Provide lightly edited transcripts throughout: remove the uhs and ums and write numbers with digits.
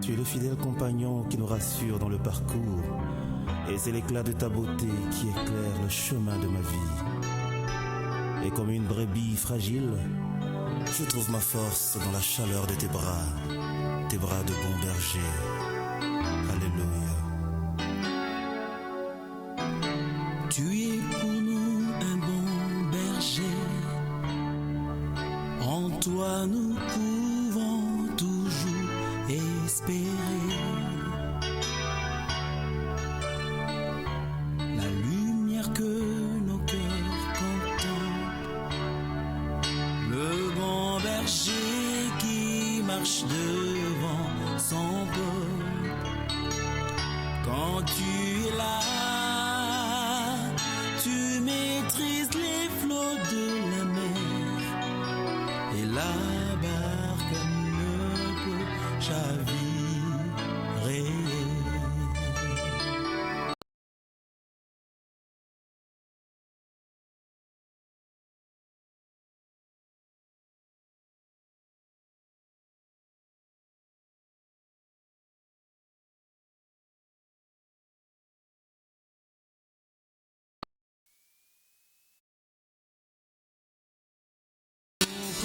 Tu es le fidèle compagnon qui nous rassure dans le parcours. Et c'est l'éclat de ta beauté qui éclaire le chemin de ma vie. Et comme une brebis fragile, je trouve ma force dans la chaleur de tes bras de bon berger. Alléluia. Tu es pour nous un bon berger. En toi nous pouvons toujours espérer. La lumière que nos cœurs contemplent. Le bon berger qui marche devant son peuple. Quand tu es là, tu maîtrises les flots de la mer et la barque ne peut chavirer.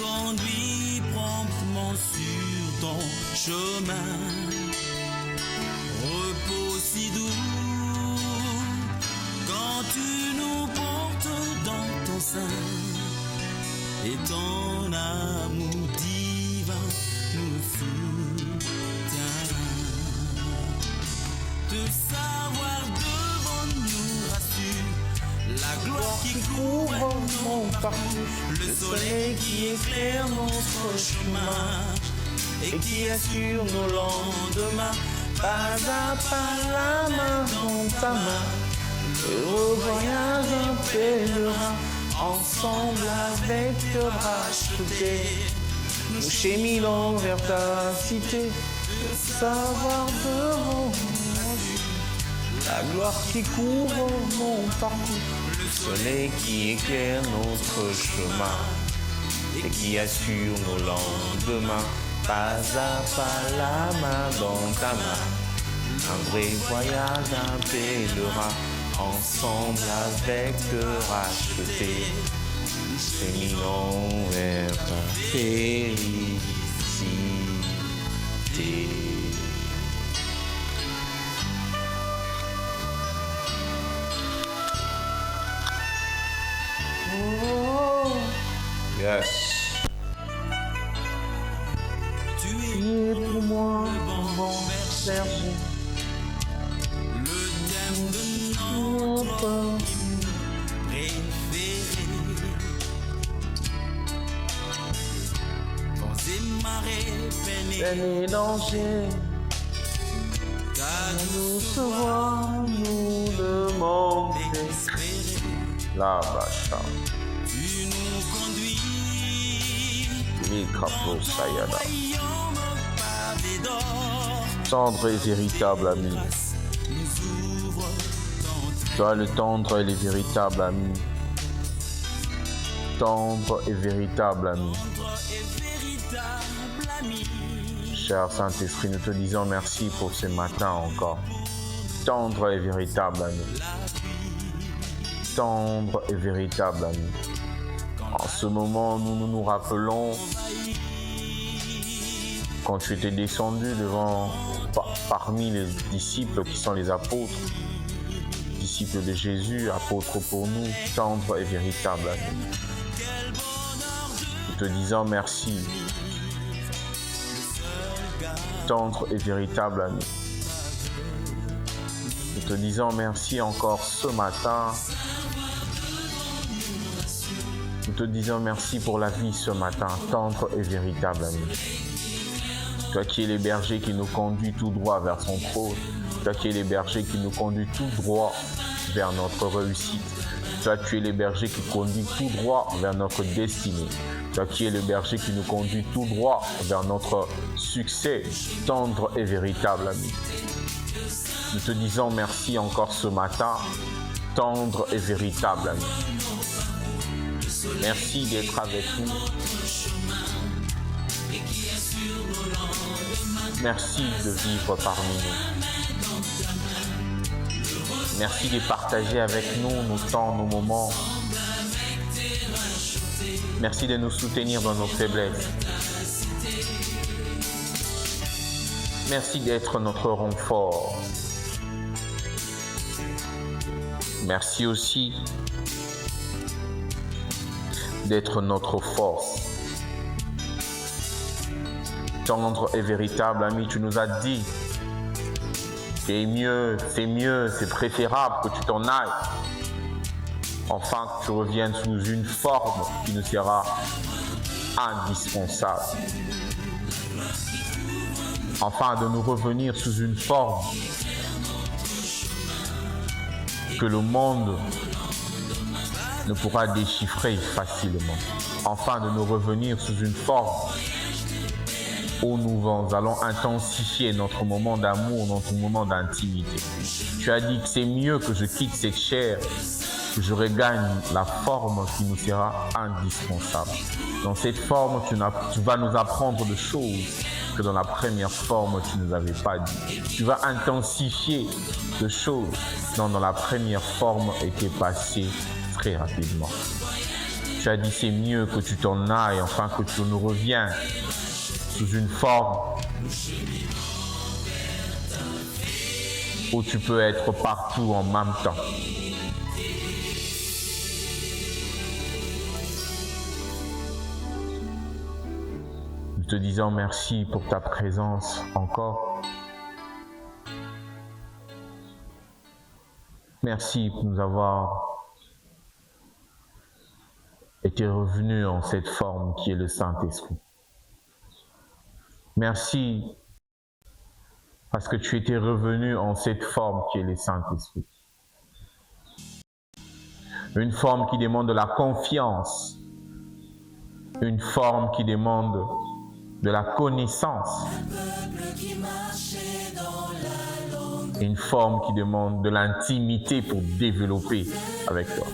Conduis promptement sur ton chemin, repos si doux, quand tu nous portes dans ton sein, et ton amour divin nous soutient. De savoir devant nous rassure, la gloire qui couvre mon parcours, le soleil qui éclaire notre chemin et qui assure nos lendemains, pas à pas la main dans ta main. Heureux voyage un pèlerin, ensemble avec te racheter. Nous cheminons vers ta cité, de savoir devant nous la gloire qui couvre mon parcours, le soleil qui éclaire notre chemin et qui assure nos lendemains, pas à pas la main dans ta main. Un vrai voyage, un pèlerin, ensemble avec te racheter. Cheminons vers ta félicité. Yes. Tu es pour moi un bon berger, le thème de notre hymne préféré. Vents et marées, peines et dangers, qu'à nous savoir, nous demandons d'espérer. La bacha. Tu nous conduis, Mikapo Sayada. royaume pavé d'or. Tendre et véritable ami. Nous ouvre ton Toi le tendre et le véritable ami. Tendre et véritable ami. et véritable ami. Cher Saint-Esprit, nous te disons merci pour ce matin encore. Tendre et véritable ami. Tendre et véritable ami. En ce moment, nous nous rappelons quand tu étais descendu parmi les disciples qui sont les apôtres, disciples de Jésus, apôtres pour nous, tendre et véritable ami. Nous te disons merci, tendre et véritable ami. Nous te disons merci encore ce matin. Nous te disons merci pour la vie ce matin, tendre et véritable ami. Toi qui es le berger qui nous conduit tout droit vers son trône. Toi qui es le berger qui nous conduit tout droit vers notre réussite. Toi tu es le berger qui conduit tout droit vers notre destinée. Toi qui es le berger qui nous conduit tout droit vers notre succès, tendre et véritable ami. Nous te disons merci encore ce matin, tendre et véritable ami. Merci d'être avec nous. Merci de vivre parmi nous. Merci de partager avec nous nos temps, nos moments. Merci de nous soutenir dans nos faiblesses. Merci d'être notre renfort. Merci aussi d'être notre force. Tendre et véritable ami, tu nous as dit c'est mieux, c'est préférable que tu t'en ailles. Enfin, que tu reviennes sous une forme qui nous sera indispensable. Enfin, de nous revenir sous une forme que le monde ne pourra déchiffrer facilement. Enfin, de nous revenir sous une forme où nous allons intensifier notre moment d'amour, notre moment d'intimité. Tu as dit que c'est mieux que je quitte cette chair, que je regagne la forme qui nous sera indispensable. Dans cette forme, tu vas nous apprendre des choses que dans la première forme, tu ne nous avais pas dit. Tu vas intensifier des choses dont dans la première forme était passée très rapidement. Tu as dit c'est mieux que tu t'en ailles, enfin que tu nous reviennes sous une forme où tu peux être partout en même temps. Nous te disons merci pour ta présence encore. Merci pour nous avoir été revenus en cette forme qui est le Saint-Esprit. Merci parce que tu étais revenu en cette forme qui est le Saint-Esprit. Une forme qui demande de la confiance, une forme qui demande de la connaissance, une forme qui demande de l'intimité pour développer avec toi.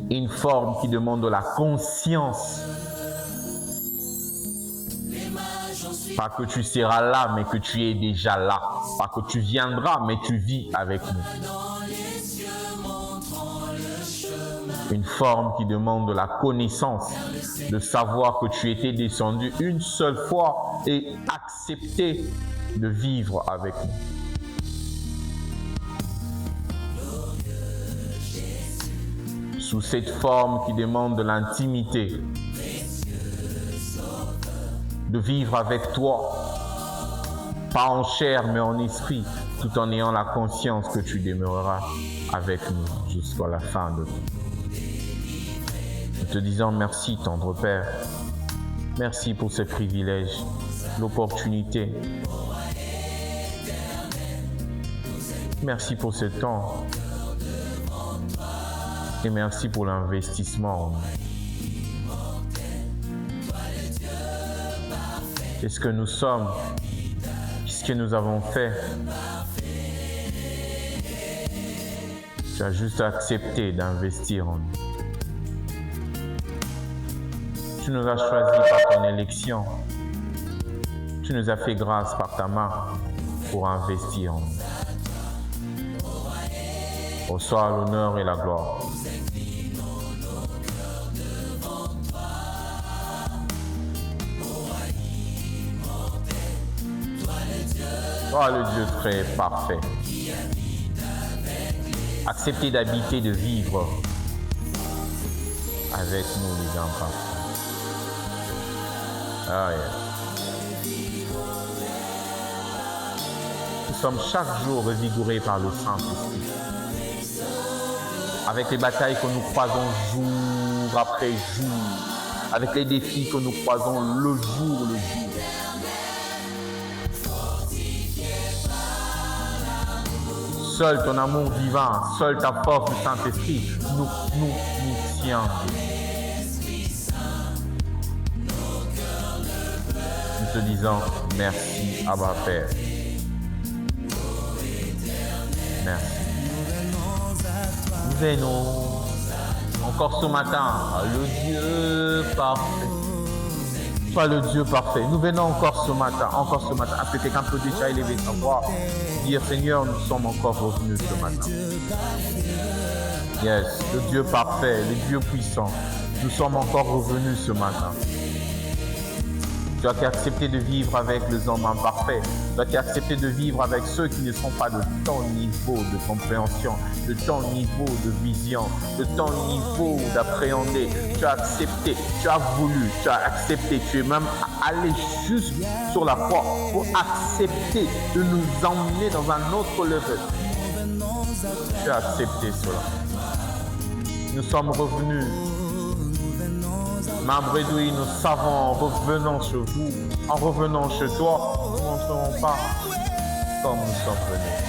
Une forme qui demande de la conscience. Pas que tu seras là, mais que tu es déjà là. Pas que tu viendras, mais tu vis avec nous. Une forme qui demande de la connaissance, de savoir que tu étais descendu une seule fois et accepter de vivre avec nous. Sous cette forme qui demande de l'intimité, de vivre avec toi, pas en chair mais en esprit, tout en ayant la conscience que tu demeureras avec nous jusqu'à la fin de tout. Nous te disons merci, tendre Père. Merci pour ce privilège, l'opportunité. Merci pour ce temps. Et merci pour l'investissement. Qu'est-ce que nous sommes? Qu'est-ce que nous avons fait? Tu as juste accepté d'investir en nous. Tu nous as choisis par ton élection. Tu nous as fait grâce par ta main pour investir en nous. Reçois l'honneur et la gloire. Toi, le Dieu très parfait. Acceptez d'habiter, de vivre avec nous les enfants. Ah, yeah. Nous sommes chaque jour revigorés par le Saint-Esprit. Avec les batailles que nous croisons jour après jour, avec les défis que nous croisons le jour. Seul ton amour divin, seule ta force du Saint-Esprit nous tient. Nous te disons merci, Abba Père. Merci. Venons encore ce matin, le Dieu parfait. pas le Dieu parfait. Nous venons encore ce matin. Est-ce que quelqu'un peut déjà élever sa voix, dire Seigneur, nous sommes encore revenus ce matin. Yes, le Dieu parfait, le Dieu puissant. Nous sommes encore revenus ce matin. Tu as accepté de vivre avec les hommes imparfaits. Tu as accepté de vivre avec ceux qui ne sont pas de ton niveau de compréhension, de ton niveau de vision, de ton niveau d'appréhender. Tu as accepté, tu as voulu, tu as accepté. Tu es même allé juste sur la croix pour accepter de nous emmener dans un autre level. Tu as accepté cela. Nous sommes revenus. Mabredoui, nous savons, en revenant chez vous, en revenant chez toi, nous ne serons pas comme nous sommes venus.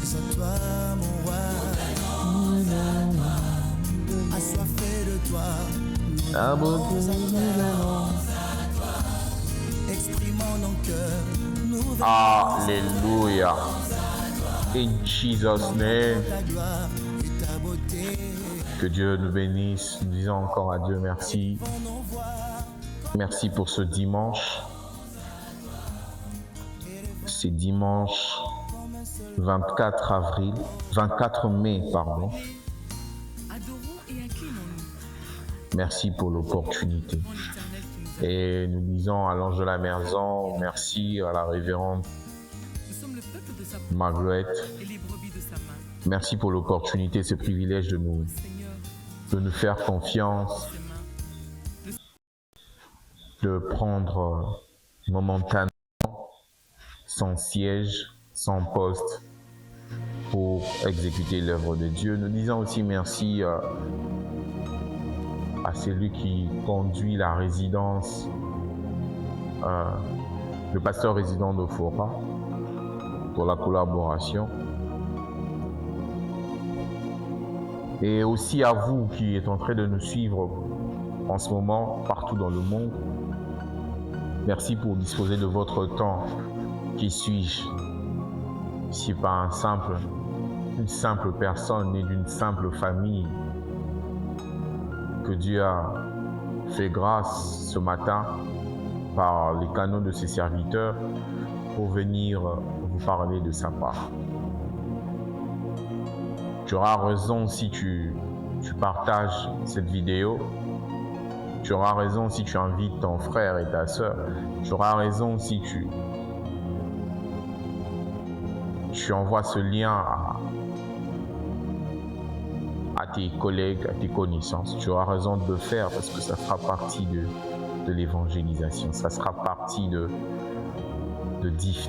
Sois toi mon roi, assoiffé de toi, exprimons nos cœurs. Alléluia. In Jesus' name. Que Dieu nous bénisse. Nous disons encore à Dieu merci. Merci pour ce dimanche. C'est dimanche 24 mai, pardon. Merci pour l'opportunité. Et nous disons à l'ange de la maison, merci à la révérende Marguerite. Merci pour l'opportunité, ce privilège de nous faire confiance, de prendre momentanément sans siège, sans poste pour exécuter l'œuvre de Dieu. Nous disons aussi merci à celui qui conduit la résidence, le pasteur résident de Fora, pour la collaboration. Et aussi à vous qui êtes en train de nous suivre en ce moment, partout dans le monde. Merci pour disposer de votre temps. Qui suis-je? Si pas une simple personne née d'une simple famille, que Dieu a fait grâce ce matin par les canaux de ses serviteurs pour venir vous parler de sa part. Tu auras raison si tu partages cette vidéo. Tu auras raison si tu invites ton frère et ta sœur. Tu auras raison si tu envoies ce lien à tes collègues, à tes connaissances. Tu auras raison de le faire parce que ça fera partie de l'évangélisation. Ça sera partie de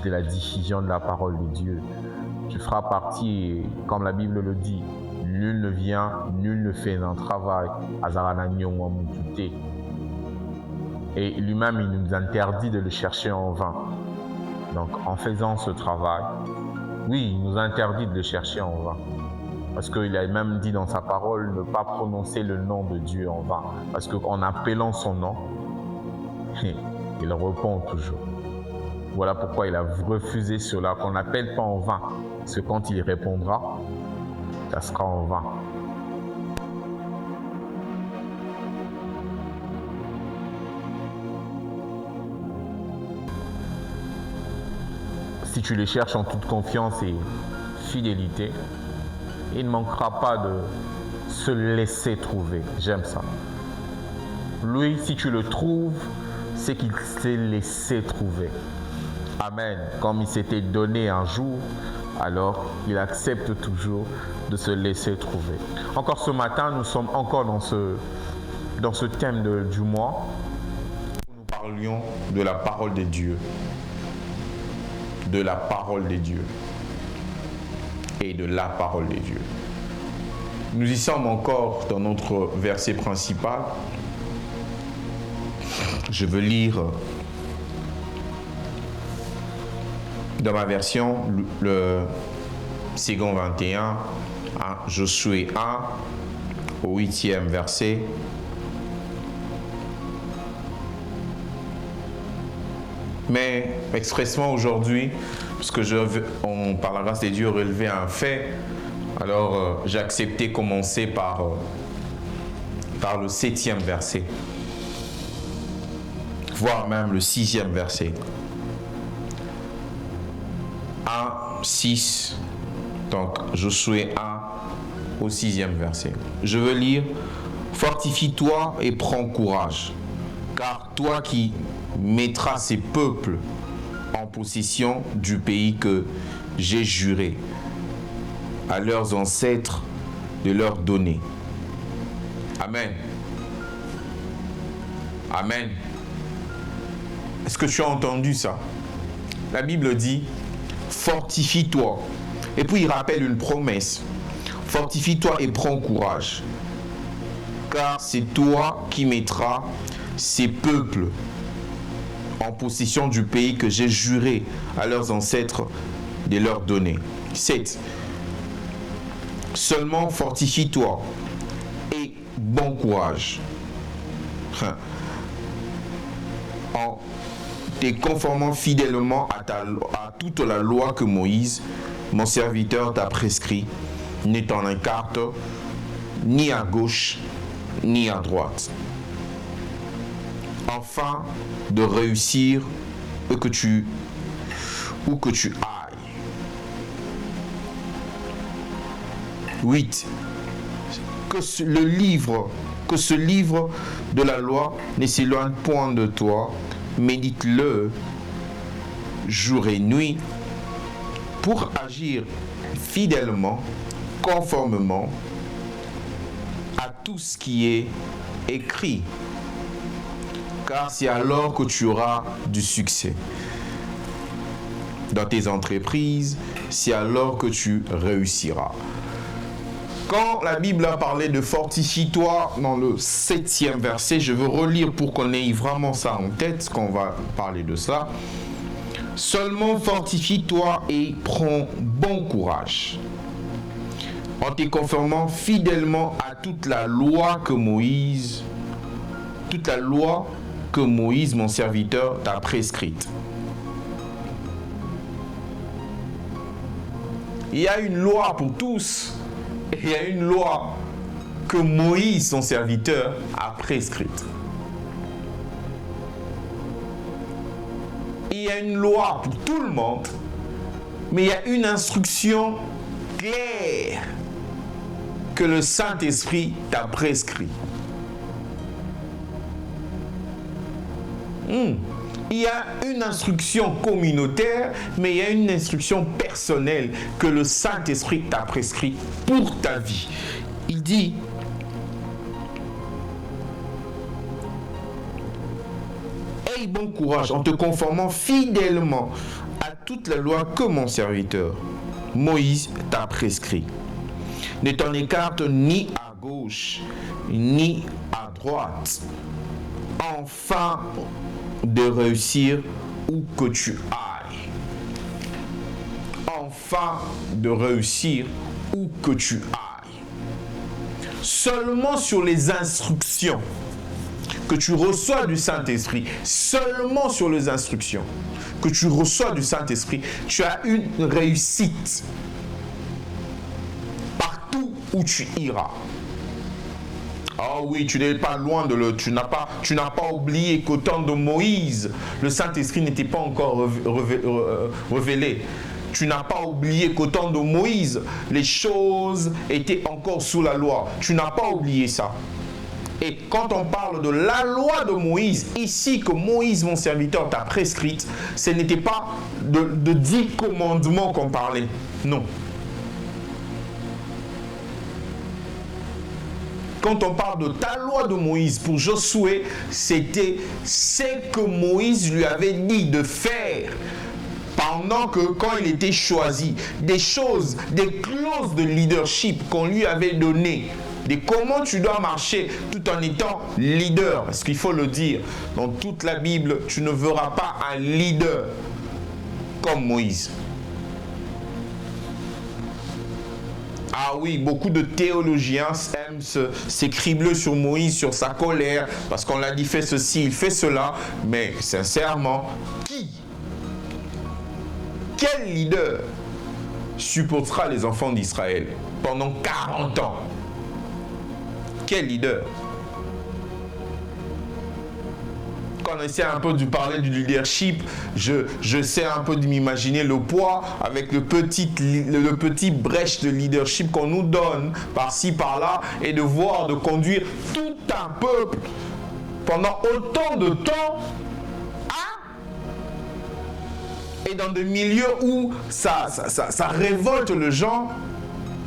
la diffusion de la parole de Dieu. Tu feras partie, comme la Bible le dit, nul ne vient, nul ne fait un travail. Et lui-même, il nous interdit de le chercher en vain. Donc, en faisant ce travail, oui, il nous interdit de le chercher en vain. Parce qu'il a même dit dans sa parole ne pas prononcer le nom de Dieu en vain. Parce qu'en appelant son nom, il répond toujours. Voilà pourquoi il a refusé cela, qu'on n'appelle pas en vain. Parce que quand il répondra, ça sera en vain. Si tu les cherches en toute confiance et fidélité, il ne manquera pas de se laisser trouver. J'aime ça. Lui, si tu le trouves, c'est qu'il s'est laissé trouver. Amen. Comme il s'était donné un jour, alors il accepte toujours de se laisser trouver. Encore ce matin, nous sommes encore dans ce thème du mois où nous parlions de la parole de Dieu. De la parole de Dieu. Et de la parole de Dieu. Nous y sommes encore dans notre verset principal. Je veux lire dans ma version le second 21, Josué 1, au 8e verset. Mais expressement aujourd'hui, parce que on, par la grâce de Dieu, relevé un fait, alors j'ai accepté commencer par le 7e verset, voire même le 6e verset. 1, 6, donc Josué 1 au 6e verset. Je veux lire: fortifie-toi et prends courage, car toi qui mettras ces peuples en possession du pays que j'ai juré à leurs ancêtres de leur donner. Amen. Amen. Est-ce que tu as entendu ça? La Bible dit: fortifie-toi. Et puis il rappelle une promesse: fortifie-toi et prends courage, car c'est toi qui mettras ces peuples en possession du pays que j'ai juré à leurs ancêtres de leur donner. 7. Seulement fortifie-toi et bon courage, en te conformant fidèlement à toute la loi que Moïse, mon serviteur, t'a prescrit, n'étant écarte ni à gauche ni à droite, afin de réussir où que tu ailles. 8. Que ce livre de la loi ne s'éloigne point de toi, médite-le jour et nuit, pour agir fidèlement, conformément à tout ce qui est écrit. Car c'est alors que tu auras du succès dans tes entreprises, c'est alors que tu réussiras. Quand la Bible a parlé de fortifie-toi dans le 7e verset, je veux relire pour qu'on ait vraiment ça en tête, qu'on va parler de ça. Seulement fortifie-toi et prends bon courage, en te conformant fidèlement à toute la loi que Moïse, mon serviteur, t'a prescrite. Il y a une loi pour tous. Et il y a une loi que Moïse, son serviteur, a prescrite. Il y a une loi pour tout le monde, mais il y a une instruction claire que le Saint-Esprit t'a prescrit. Il y a une instruction communautaire, mais il y a une instruction personnelle que le Saint-Esprit t'a prescrit pour ta vie. Il dit: aie bon courage en te conformant fidèlement à toute la loi que mon serviteur Moïse t'a prescrit. Ne t'en écarte ni à gauche ni à droite, afin de réussir où que tu ailles. Afin de réussir où que tu ailles. Seulement sur les instructions que tu reçois du Saint-Esprit, seulement sur les instructions que tu reçois du Saint-Esprit, tu as une réussite partout où tu iras. Ah oui, tu n'es pas loin de tu n'as pas oublié qu'au temps de Moïse, le Saint-Esprit n'était pas encore révélé. Tu n'as pas oublié qu'au temps de Moïse, les choses étaient encore sous la loi. Tu n'as pas oublié ça. Et quand on parle de la loi de Moïse, ici que Moïse, mon serviteur, t'a prescrite, ce n'était pas de 10 commandements qu'on parlait. Non. Quand on parle de ta loi de Moïse pour Josué, c'était ce que Moïse lui avait dit de faire pendant que, quand il était choisi, des choses, des clauses de leadership qu'on lui avait données, de comment tu dois marcher tout en étant leader. Parce qu'il faut le dire, dans toute la Bible, tu ne verras pas un leader comme Moïse. Ah oui, beaucoup de théologiens aiment s'écribler sur Moïse, sur sa colère, parce qu'on l'a dit, fait ceci, il fait cela. Mais sincèrement, qui quel leader supportera les enfants d'Israël pendant 40 ans? Quel leader? Quand on essaie un peu de parler du leadership, je sais un peu de m'imaginer le poids avec le petit brèche de leadership qu'on nous donne par-ci, par-là, et de voir, de conduire tout un peuple pendant autant de temps, et dans des milieux où ça révolte le gens,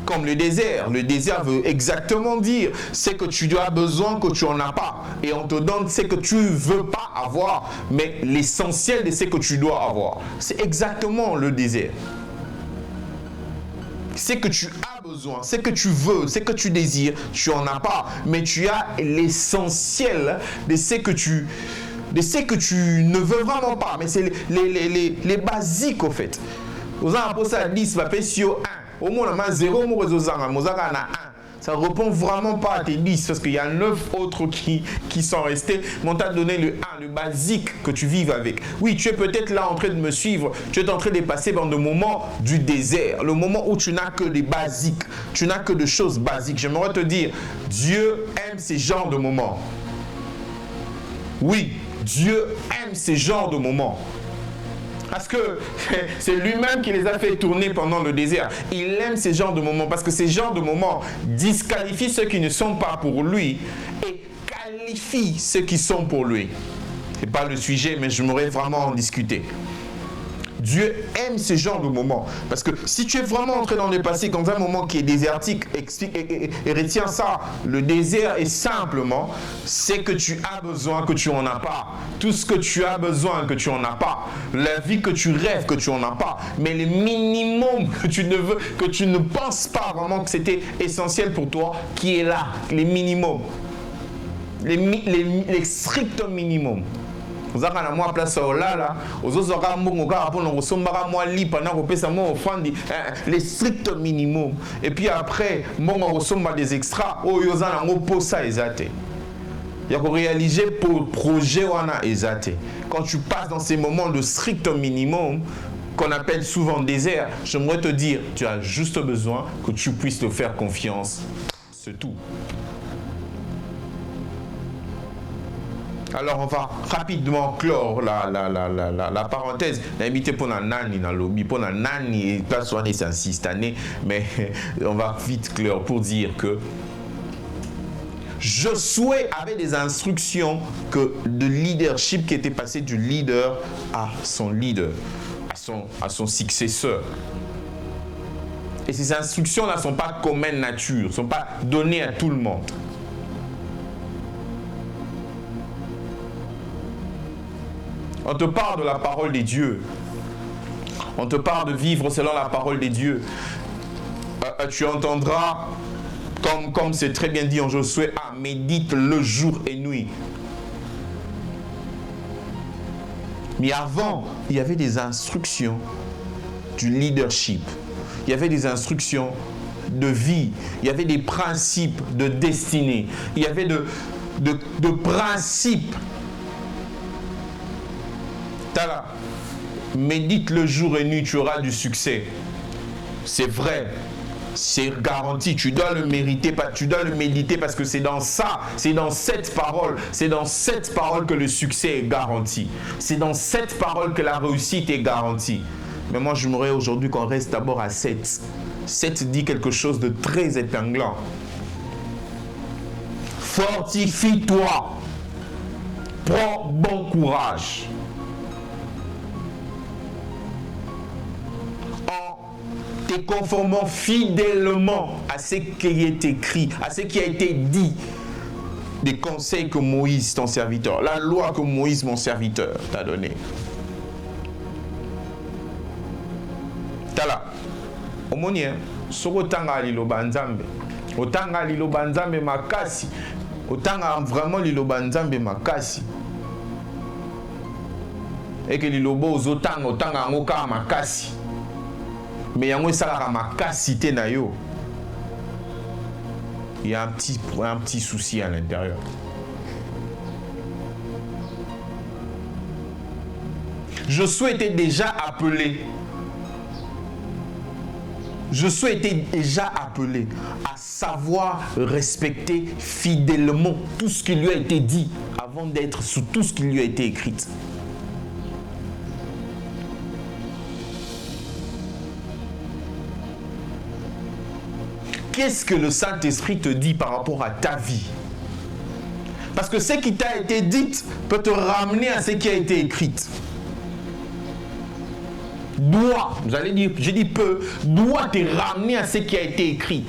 comme le désert. Le désert veut exactement dire c'est que tu as besoin que tu n'en as pas. Et on te donne ce que tu ne veux pas avoir, mais l'essentiel de ce que tu dois avoir. C'est exactement le désert. Ce que tu as besoin, ce que tu veux, ce que tu désires, tu n'en as pas. Mais tu as l'essentiel de ce que tu ne veux vraiment pas. Mais c'est les basiques, au fait. Vous avez appris ça à 10, va payer sur 1. Au moins, on a 0, ça ne répond vraiment pas à tes 10 parce qu'il y a 9 autres qui sont restés. Mais on t'a donné le 1, le basique que tu vives avec. Oui, tu es peut-être là en train de me suivre. Tu es en train de passer dans le moment du désert, le moment où tu n'as que des basiques, tu n'as que des choses basiques. J'aimerais te dire, Dieu aime ces genres de moments. Oui, Dieu aime ces genres de moments. Parce que c'est lui-même qui les a fait tourner pendant le désert. Il aime ces genres de moments parce que ces genres de moments disqualifient ceux qui ne sont pas pour lui et qualifient ceux qui sont pour lui. Ce n'est pas le sujet, mais je m'aurais vraiment en discuter. Dieu aime ce genre de moments. Parce que si tu es vraiment entré dans le passé, dans un moment qui est désertique, et retiens ça, le désert est simplement ce que tu as besoin que tu n'en as pas. Tout ce que tu as besoin que tu n'en as pas. La vie que tu rêves que tu n'en as pas. Mais le minimum que tu ne veux, que tu ne penses pas vraiment que c'était essentiel pour toi, qui est là, les minimums. Les stricts minimums. Vous avez un mois place là, les stricts minimums. Et puis après, des extras, il y a réaliser pour le projet. Quand tu passes dans ces moments de strict minimum, qu'on appelle souvent désert, j'aimerais te dire, tu as juste besoin que tu puisses te faire confiance. C'est tout. Alors on va rapidement clore la parenthèse. L'invité pour la nani dans le lobby, pour la nani, pas soit né cette année, mais on va vite clore pour dire que Josué avait des instructions de leadership qui étaient passées du leader à son leader, à son successeur. Et ces instructions-là ne sont pas communes nature, ne sont pas données à tout le monde. On te parle de la parole des dieux. On te parle de vivre selon la parole des dieux. Tu entendras, comme c'est très bien dit en Josué, médite le jour et nuit. Mais avant, il y avait des instructions du leadership. Il y avait des instructions de vie. Il y avait des principes de destinée. Il y avait de principes. Tala, médite le jour et nuit, tu auras du succès. C'est vrai, c'est garanti. Tu dois le mériter, tu dois le méditer parce que c'est dans ça, c'est dans cette parole que le succès est garanti. C'est dans cette parole que la réussite est garantie. Mais moi, j'aimerais aujourd'hui qu'on reste d'abord à 7. 7 dit quelque chose de très épinglant. Fortifie-toi. Prends bon courage. En te conformant fidèlement à ce qui est écrit, à ce qui a été dit, des conseils que Moïse, ton serviteur, la loi que Moïse, mon serviteur, t'a donnée. Tala, omoni, sokotanga liloba nzambe, otanga liloba nzambe makasi, otanga vraiment liloba nzambe makasi. Et que lilobo ozotanga otanga ngoka makasi. Mais yango esalaka makasi te na yo. Il y a un petit souci à l'intérieur. Josué était déjà appelé Josué était déjà appelé à savoir respecter fidèlement tout ce qui lui a été dit avant d'être sous tout ce qui lui a été écrit. Qu'est-ce que le Saint-Esprit te dit par rapport à ta vie? Parce que ce qui t'a été dit peut te ramener à ce qui a été écrit. Doit, vous allez dire, je dis peut, doit te ramener à ce qui a été écrit.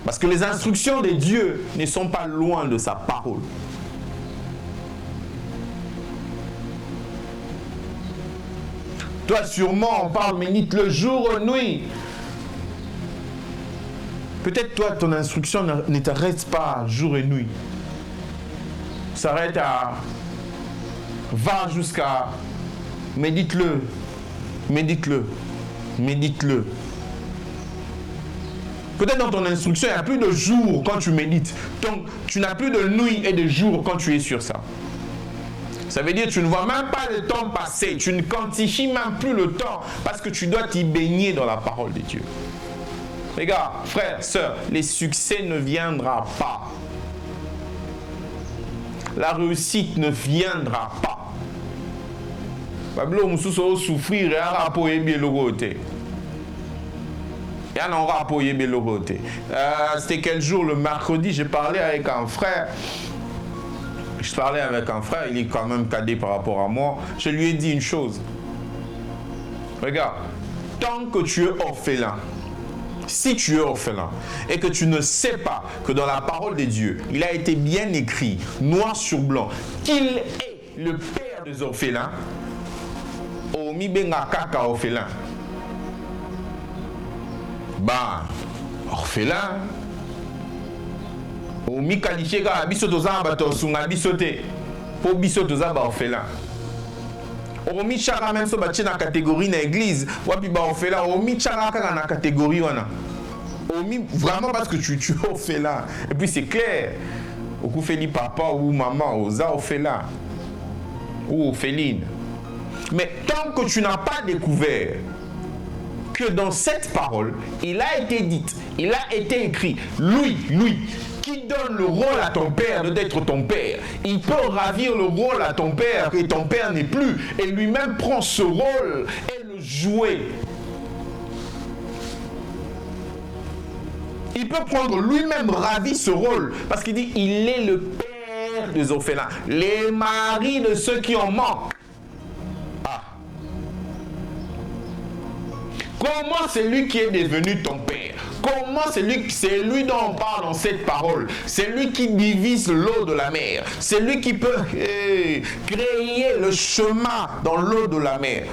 Parce que les instructions de Dieu ne sont pas loin de sa parole. Toi, sûrement, on parle, médite le jour ou nuit. Peut-être toi, ton instruction ne t'arrête pas jour et nuit. S'arrête à... Va jusqu'à... Médite-le. Médite-le. Médite-le. Peut-être dans ton instruction, il n'y a plus de jour quand tu médites. Donc, tu n'as plus de nuit et de jour quand tu es sur ça. Ça veut dire que tu ne vois même pas le temps passer. Tu ne quantifies même plus le temps parce que tu dois t'y baigner dans la parole de Dieu. Les gars, frères, sœurs, les succès ne viendront pas. La réussite ne viendra pas. Pablo Moussou souffrir et à appuyer bien le côté. Et on aura appuyer bien le côté. C'était quel jour? Le mercredi, j'ai parlé avec un frère. Je parlais avec un frère, il est quand même cadet par rapport à moi. Je lui ai dit une chose. Regarde, tant que tu es orphelin, si tu es orphelin et que tu ne sais pas que dans la parole de Dieu, il a été bien écrit, noir sur blanc, qu'il est le père des orphelins, Omi benga kaka orphelin. Bah, orphelin. Omi qualifié ka biso toza bato sunga bisote. Po biso toza ba orphelin. Omi chara même so ba na catégorie na église, wapi ba orphelin, omi chara ka na catégorie wana. Omi vraiment parce que tu es orphelin. Et puis c'est clair. Oku feli papa ou maman oza orphelin. Ou orpheline. Mais tant que tu n'as pas découvert que dans cette parole, il a été dit, il a été écrit, lui, qui donne le rôle à ton père d'être ton père, il peut ravir le rôle à ton père et ton père n'est plus, et lui-même prend ce rôle et le jouer. Il peut prendre lui-même ravir ce rôle, parce qu'il dit, il est le père des orphelins, les maris de ceux qui en manquent. Comment c'est lui qui est devenu ton père? Comment c'est lui dont on parle dans cette parole? C'est lui qui divise l'eau de la mer. C'est lui qui peut créer le chemin dans l'eau de la mer.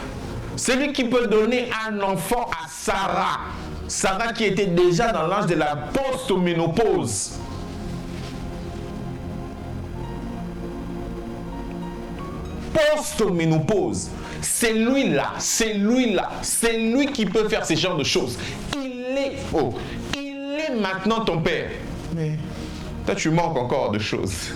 C'est lui qui peut donner un enfant à Sarah. Sarah qui était déjà dans l'âge de la post-ménopause. Post-ménopause. C'est lui là, c'est lui qui peut faire ce genre de choses. Il est maintenant ton père. Mais toi tu manques encore de choses.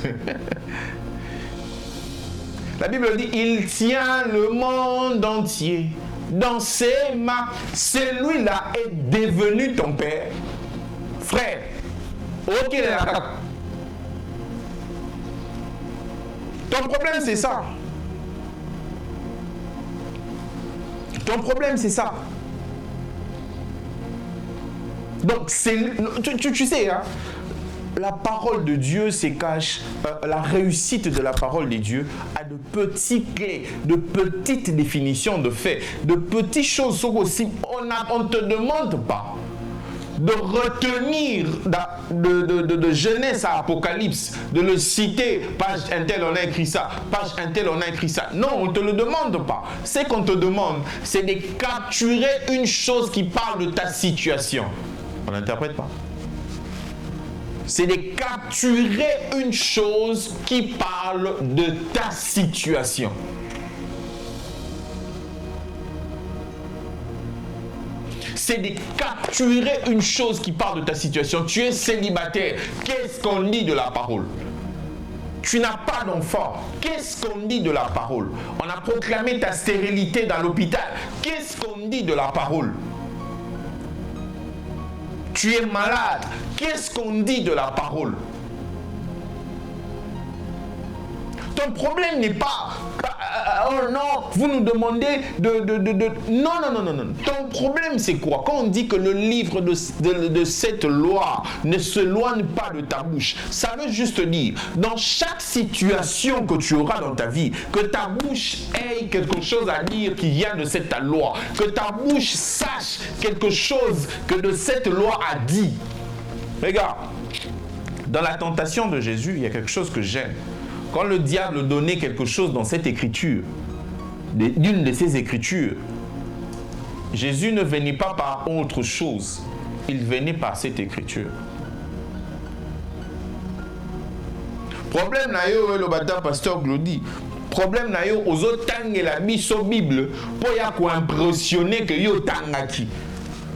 La Bible dit, il tient le monde entier dans ses mains. Celui-là est devenu ton père. Frère, ok, ton problème c'est ça. Ton problème, c'est ça. Donc, tu sais, hein, la parole de Dieu se cache, la réussite de la parole de Dieu a de petits clés, de petites définitions de faits, de petites choses aussi. On ne te demande pas de retenir de Genèse à Apocalypse, de le citer, page un tel on a écrit ça, page un tel on a écrit ça. Non, on ne te le demande pas. Ce qu'on te demande, c'est de capturer une chose qui parle de ta situation. On n'interprète pas. C'est de capturer une chose qui parle de ta situation. C'est de capturer une chose qui parle de ta situation. Tu es célibataire. Qu'est-ce qu'on dit de la parole? tu n'as pas d'enfant. Qu'est-ce qu'on dit de la parole? On a proclamé ta stérilité dans l'hôpital. Qu'est-ce qu'on dit de la parole? Tu es malade. Qu'est-ce qu'on dit de la parole? Ton problème n'est pas oh non, vous nous demandez non. Ton problème c'est quoi? Quand on dit que le livre de cette loi ne s'éloigne pas de ta bouche, ça veut juste dire dans chaque situation que tu auras dans ta vie, que ta bouche ait quelque chose à dire qui vient de cette loi, que ta bouche sache quelque chose que de cette loi a dit. Regarde, dans la tentation de Jésus, il y a quelque chose que j'aime. Quand le diable donnait quelque chose dans cette écriture, d'une de ces écritures, Jésus ne venait pas par autre chose, il venait par cette écriture. Problème na yo le bata pasteur Glody. Problème na yo aux autres la biso Bible pour ya ko impressionner que yo tangaki.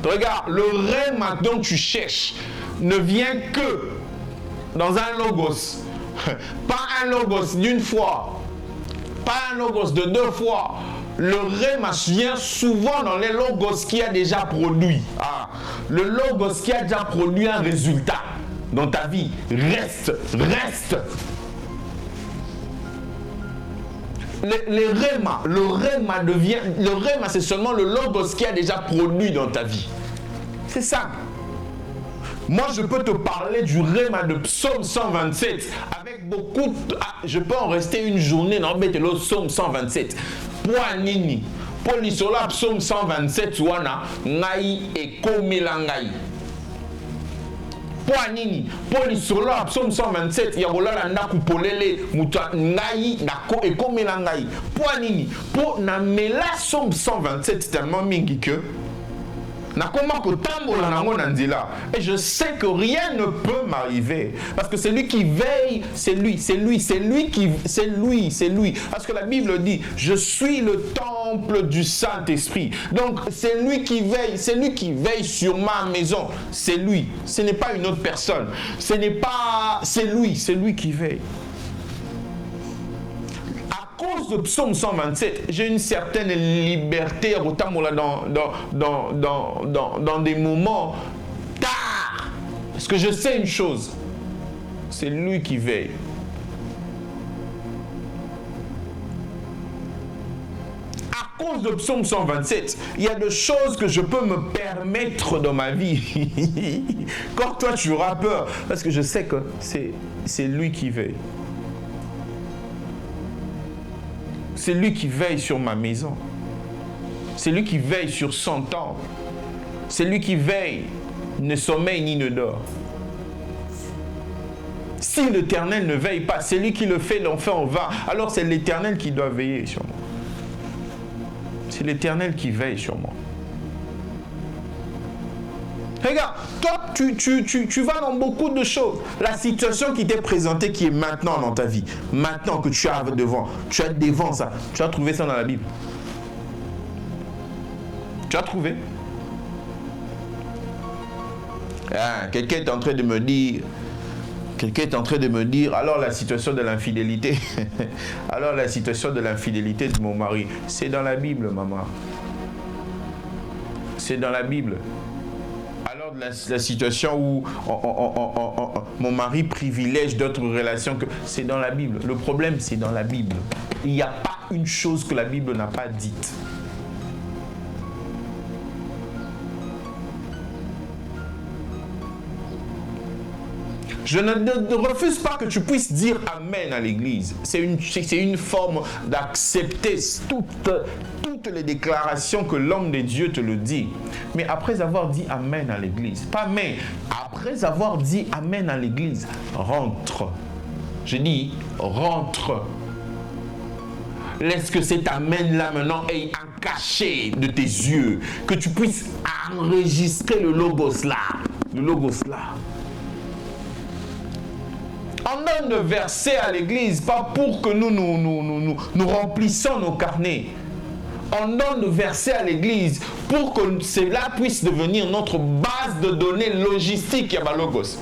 Regarde, le rêve dont tu cherches ne vient que dans un logos. Pas un logos d'une fois, pas un logos de deux fois. Le réma vient souvent dans les logos qui a déjà produit. Le logos qui a déjà produit un résultat dans ta vie. Reste. Le réma c'est seulement le logos qui a déjà produit dans ta vie. C'est ça. Moi, je peux te parler du réma de Psaume 127 avec beaucoup de... je peux en rester une journée dans le Psaume 127. Poanini, Polisola Psaume 127, wana, ngai et komelangai. Poanini, Polisola Psaume 127, yabola na kupolele, muta ngai nako et komelangai. Poanini, po na mela Psaume 127 tellement mingi que... Et je sais que rien ne peut m'arriver. Parce que celui qui veille, c'est lui. Parce que la Bible dit, je suis le temple du Saint-Esprit. Donc c'est lui qui veille sur ma maison. C'est lui. Ce n'est pas une autre personne. C'est lui qui veille. À cause de Psaume 127, j'ai une certaine liberté dans des moments tard. Parce que je sais une chose, c'est lui qui veille. À cause de Psaume 127, il y a des choses que je peux me permettre dans ma vie. Quand toi tu auras peur, parce que je sais que c'est lui qui veille. C'est lui qui veille sur ma maison. C'est lui qui veille sur son temple. C'est lui qui veille, ne sommeille ni ne dort. Si l'Éternel ne veille pas, c'est lui qui le fait, l'enfer en va. Alors c'est l'Éternel qui doit veiller sur moi. C'est l'Éternel qui veille sur moi. Regarde, toi, tu vas dans beaucoup de choses. La situation qui t'est présentée, qui est maintenant dans ta vie, maintenant que tu as devant ça, tu as trouvé ça dans la Bible. Tu as trouvé? Quelqu'un est en train de me dire, alors la situation de l'infidélité, alors la situation de l'infidélité de mon mari, c'est dans la Bible, maman. C'est dans la Bible. La situation où mon mari privilège d'autres relations, que c'est dans la Bible. Le problème, c'est dans la Bible. Il n'y a pas une chose que la Bible n'a pas dite. Je ne refuse pas que tu puisses dire Amen à l'église. C'est une forme d'accepter toutes les déclarations que l'homme de Dieu te le dit. Mais après avoir dit Amen à l'église, pas mais, après avoir dit Amen à l'église, rentre. Je dis rentre. Laisse que cet Amen-là maintenant ait un cachet de tes yeux, que tu puisses enregistrer le logos là. Le logos là. On donne le verset à l'église, pas pour que nous remplissons nos carnets. On donne le verset à l'église pour que cela puisse devenir notre base de données logistique. Yabalogos.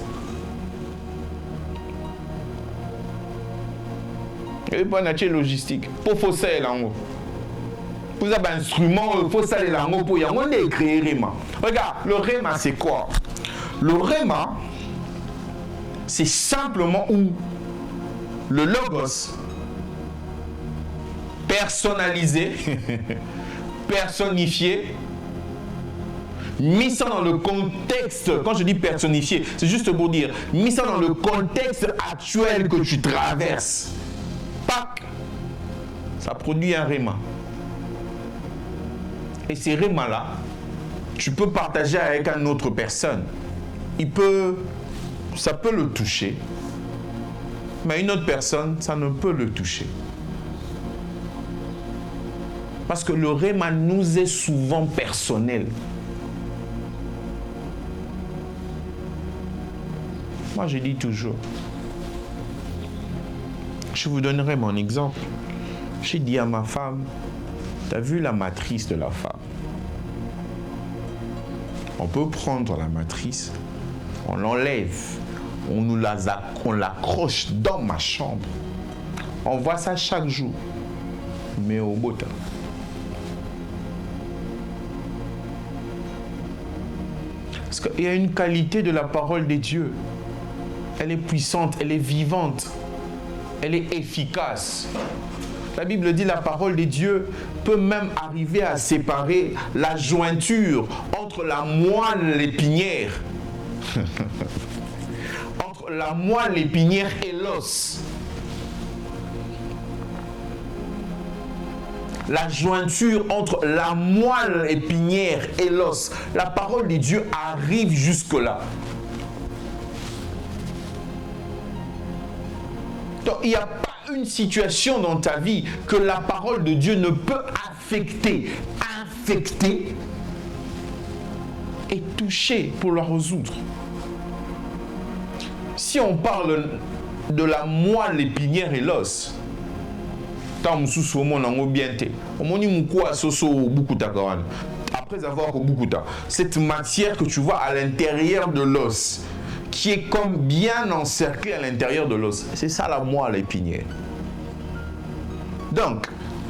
Et pas nature logistique. Pour faire ça, vous avez un instrument, il faut ça les langues pour y avoir créer Réma. Regarde, le Réma c'est quoi? Le Réma, c'est simplement où le logos personnalisé, personnifié, mis ça dans le contexte. Quand je dis personnifié, c'est juste pour dire, mis ça dans le contexte actuel que tu traverses. Pac, ça produit un Réma. Et ces Rémas-là, tu peux partager avec une autre personne. Ça peut le toucher, mais une autre personne, ça ne peut le toucher. Parce que le Réma nous est souvent personnel. Moi, je dis toujours, je vous donnerai mon exemple. J'ai dit à ma femme, tu as vu la matrice de la femme? On peut prendre la matrice, on l'enlève, on l'accroche dans ma chambre. On voit ça chaque jour, mais au beau temps. Parce qu'il y a une qualité de la parole de Dieu. Elle est puissante, elle est vivante, elle est efficace. La Bible dit la parole de Dieu peut même arriver à séparer la jointure entre la moelle épinière. Entre la moelle épinière et l'os. La jointure entre la moelle épinière et l'os. La parole de Dieu arrive jusque-là. Donc, il n'y a pas une situation dans ta vie que la parole de Dieu ne peut affecter et toucher pour la résoudre. Si on parle de la moelle épinière et l'os, après avoir cette matière que tu vois à l'intérieur de l'os, qui est comme bien encerclé à l'intérieur de l'os. C'est ça la moelle épinière. Donc,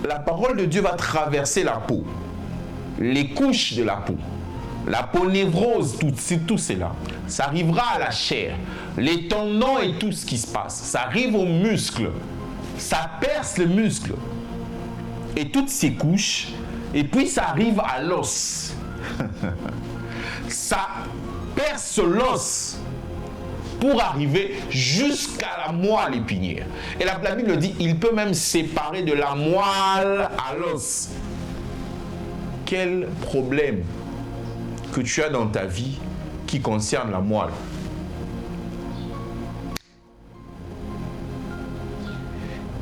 la parole de Dieu va traverser la peau, les couches de la peau, la peau névrose, tout cela. Ça arrivera à la chair, les tendons et tout ce qui se passe. Ça arrive aux muscles, ça perce les muscles et toutes ces couches, et puis ça arrive à l'os. Ça perce l'os pour arriver jusqu'à la moelle épinière. Et la Bible dit, il peut même séparer de la moelle à l'os. Quel problème que tu as dans ta vie qui concerne la moelle?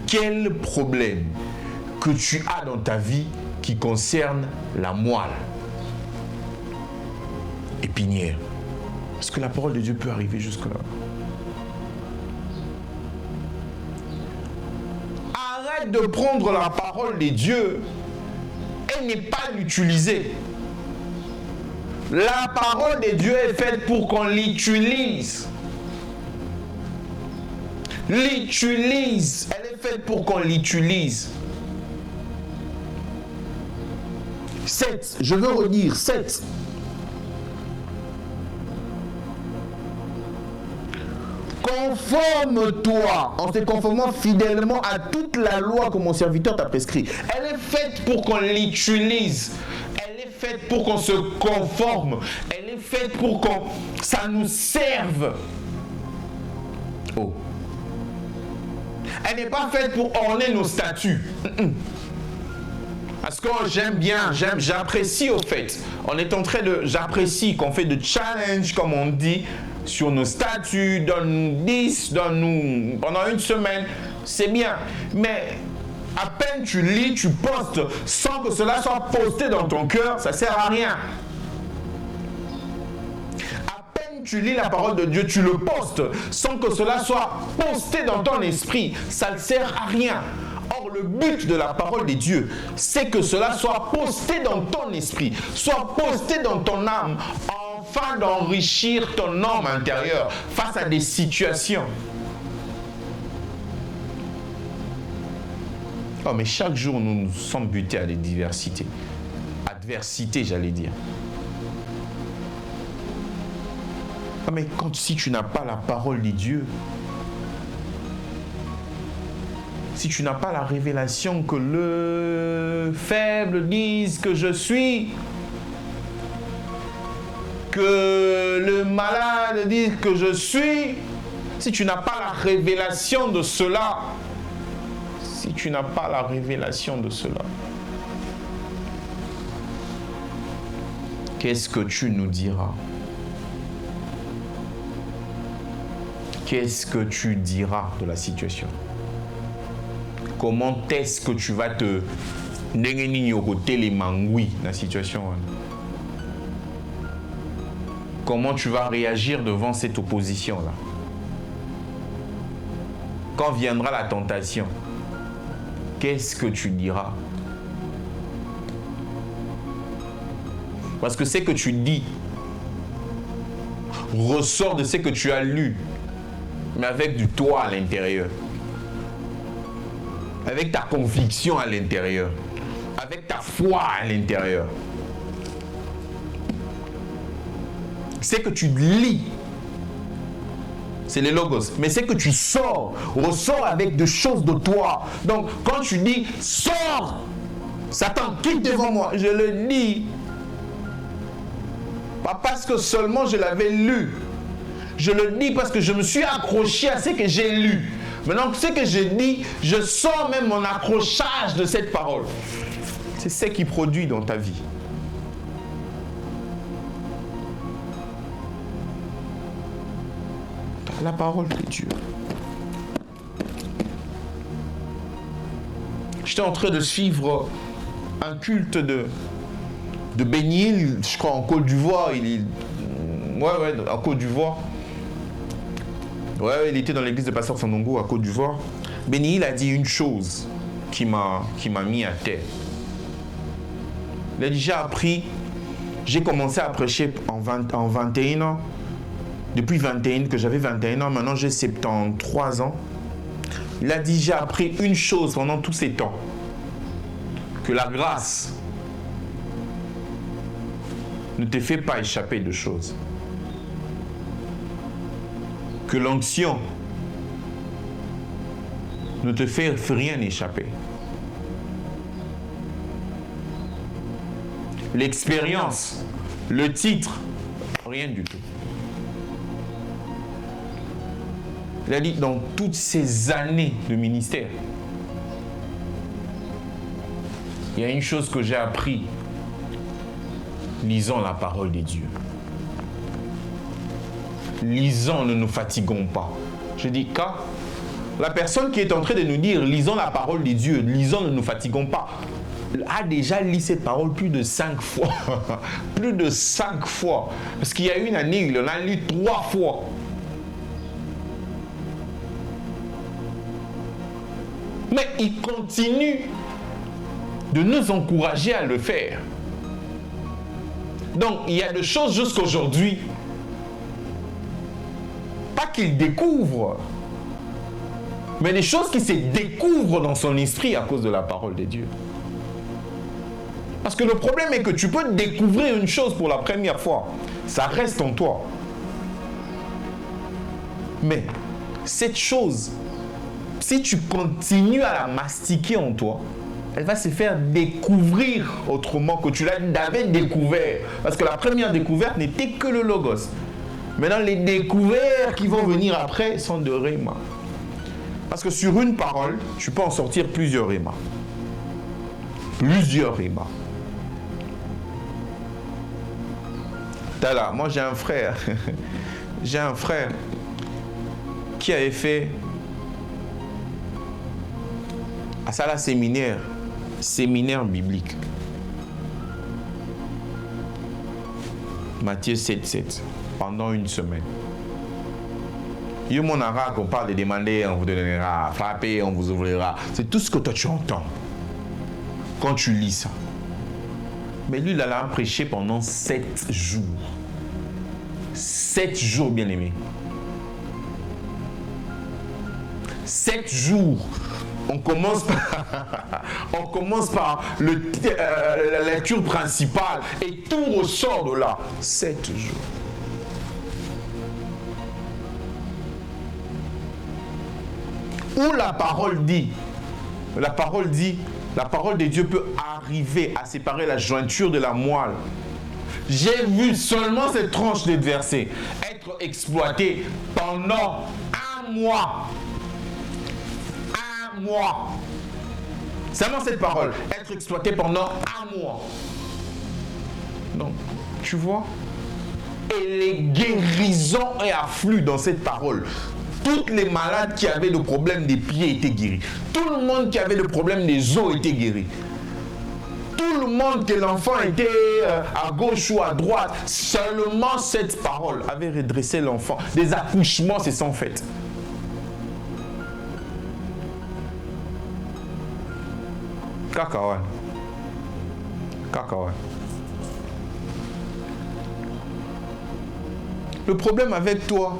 Quel problème que tu as dans ta vie qui concerne la moelle épinière? Parce que la parole de Dieu peut arriver jusque-là. Arrête de prendre la parole de Dieu et ne pas l'utiliser. La parole de Dieu est faite pour qu'on l'utilise. L'utilise. Elle est faite pour qu'on l'utilise. 7. Je veux redire 7. Conforme-toi en te conformant fidèlement à toute la loi que mon serviteur t'a prescrit. Elle est faite pour qu'on l'utilise. Elle est faite pour qu'on se conforme. Elle est faite pour que ça nous serve. Oh. Elle n'est pas faite pour orner nos statuts. Parce que j'aime bien, j'apprécie au fait. On est en train j'apprécie qu'on fait de challenge, comme on dit, sur nos statuts, donne-nous 10, donne-nous pendant une semaine, c'est bien. Mais à peine tu lis, tu postes, sans que cela soit posté dans ton cœur, ça ne sert à rien. À peine tu lis la parole de Dieu, tu le postes, sans que cela soit posté dans ton esprit, ça ne sert à rien. Or, le but de la parole de Dieu, c'est que cela soit posté dans ton esprit, soit posté dans ton âme, afin d'enrichir ton homme intérieur face à des situations. Oh, mais chaque jour, nous sommes butés à des diversités. Adversité, j'allais dire. Ah, mais si tu n'as pas la parole de Dieu, si tu n'as pas la révélation que le faible dise que je suis, que le malade dise que je suis, si tu n'as pas la révélation de cela, si tu n'as pas la révélation de cela, qu'est-ce que tu nous diras? Qu'est-ce que tu diras de la situation? Comment est-ce que tu vas te oui, la situation? Comment tu vas réagir devant cette opposition-là? Quand viendra la tentation, qu'est-ce que tu diras? Parce que ce que tu dis ressort de ce que tu as lu, mais avec du toi à l'intérieur. Avec ta conviction à l'intérieur. Avec ta foi à l'intérieur. Ce que tu lis, c'est les logos. Mais ce que tu ressort avec des choses de toi. Donc, quand tu dis « Sors !» Satan, quitte devant moi. Je le dis. Pas parce que seulement je l'avais lu. Je le dis parce que je me suis accroché à ce que j'ai lu. Maintenant, ce que je dis, je sens même mon accrochage de cette parole. C'est ce qui produit dans ta vie. La parole de Dieu. J'étais en train de suivre un culte de Bénil, je crois en Côte d'Ivoire. En Côte d'Ivoire. Ouais, il était dans l'église de Pasteur Sandongo à Côte d'Ivoire. Bénil a dit une chose qui m'a mis à terre. Il a dit, j'ai commencé à prêcher en 21 ans. Depuis que j'avais 21 ans, maintenant j'ai 73 ans. Il a dit, j'ai appris une chose pendant tous ces temps. Que la grâce ne te fait pas échapper de choses. Que l'onction ne te fait rien échapper. L'expérience, le titre, rien du tout. Il a dit, dans toutes ces années de ministère, il y a une chose que j'ai appris. Lisons la parole de Dieu. Lisons, ne nous fatiguons pas. Je dis, car la personne qui est en train de nous dire, lisons la parole de Dieu, lisons, ne nous fatiguons pas, a déjà lu cette parole plus de 5 fois. Plus de 5 fois. Parce qu'il y a une année, il en a lu 3 fois. Mais il continue de nous encourager à le faire. Donc, il y a des choses jusqu'aujourd'hui, pas qu'il découvre, mais des choses qui se découvrent dans son esprit à cause de la parole de Dieu. Parce que le problème est que tu peux découvrir une chose pour la première fois. Ça reste en toi. Mais cette chose, si tu continues à la mastiquer en toi, elle va se faire découvrir autrement que tu l'avais découvert. Parce que la première découverte n'était que le logos. Maintenant, les découvertes qui vont venir après sont de Réma. Parce que sur une parole, tu peux en sortir plusieurs Réma. Plusieurs Réma. Moi, j'ai un frère. J'ai un frère qui avait fait à ça, séminaire biblique. Matthieu 7:7, pendant une semaine. Mon arabe, on parle de demander, on vous donnera, frapper, on vous ouvrira. C'est tout ce que toi tu entends quand tu lis ça. Mais lui, il a prêché pendant 7 jours. 7 jours, bien aimé. 7 jours. On commence par la lecture principale et tout ressort de là. 7 jours. Où la parole dit, la parole de Dieu peut arriver à séparer la jointure de la moelle. J'ai vu seulement cette tranche de verset être exploitée pendant un mois. Un mois. Seulement cette parole, être exploitée pendant un mois. Donc, tu vois, et les guérisons et affluent dans cette parole. Toutes les malades qui avaient le problème des pieds étaient guéris. Tout le monde qui avait le problème des os était guéri. Tout le monde que l'enfant était à gauche ou à droite, seulement cette parole avait redressé l'enfant. Des accouchements se sont faits. Cacahuète. Cacahuète. Le problème avec toi,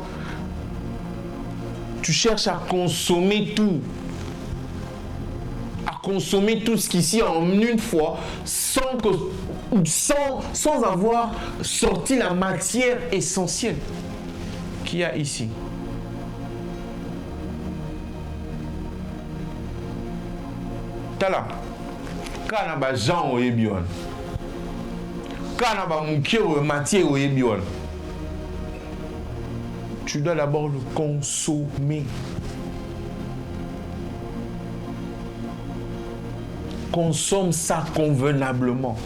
tu cherches à consommer tout. À consommer tout ce qu'ici en une fois, sans avoir sorti la matière essentielle qu'il y a ici. Tala. Kana ba Jean oyebion. Kana ba mukiro matière oyebion. Tu dois d'abord le consommer. Consomme ça convenablement.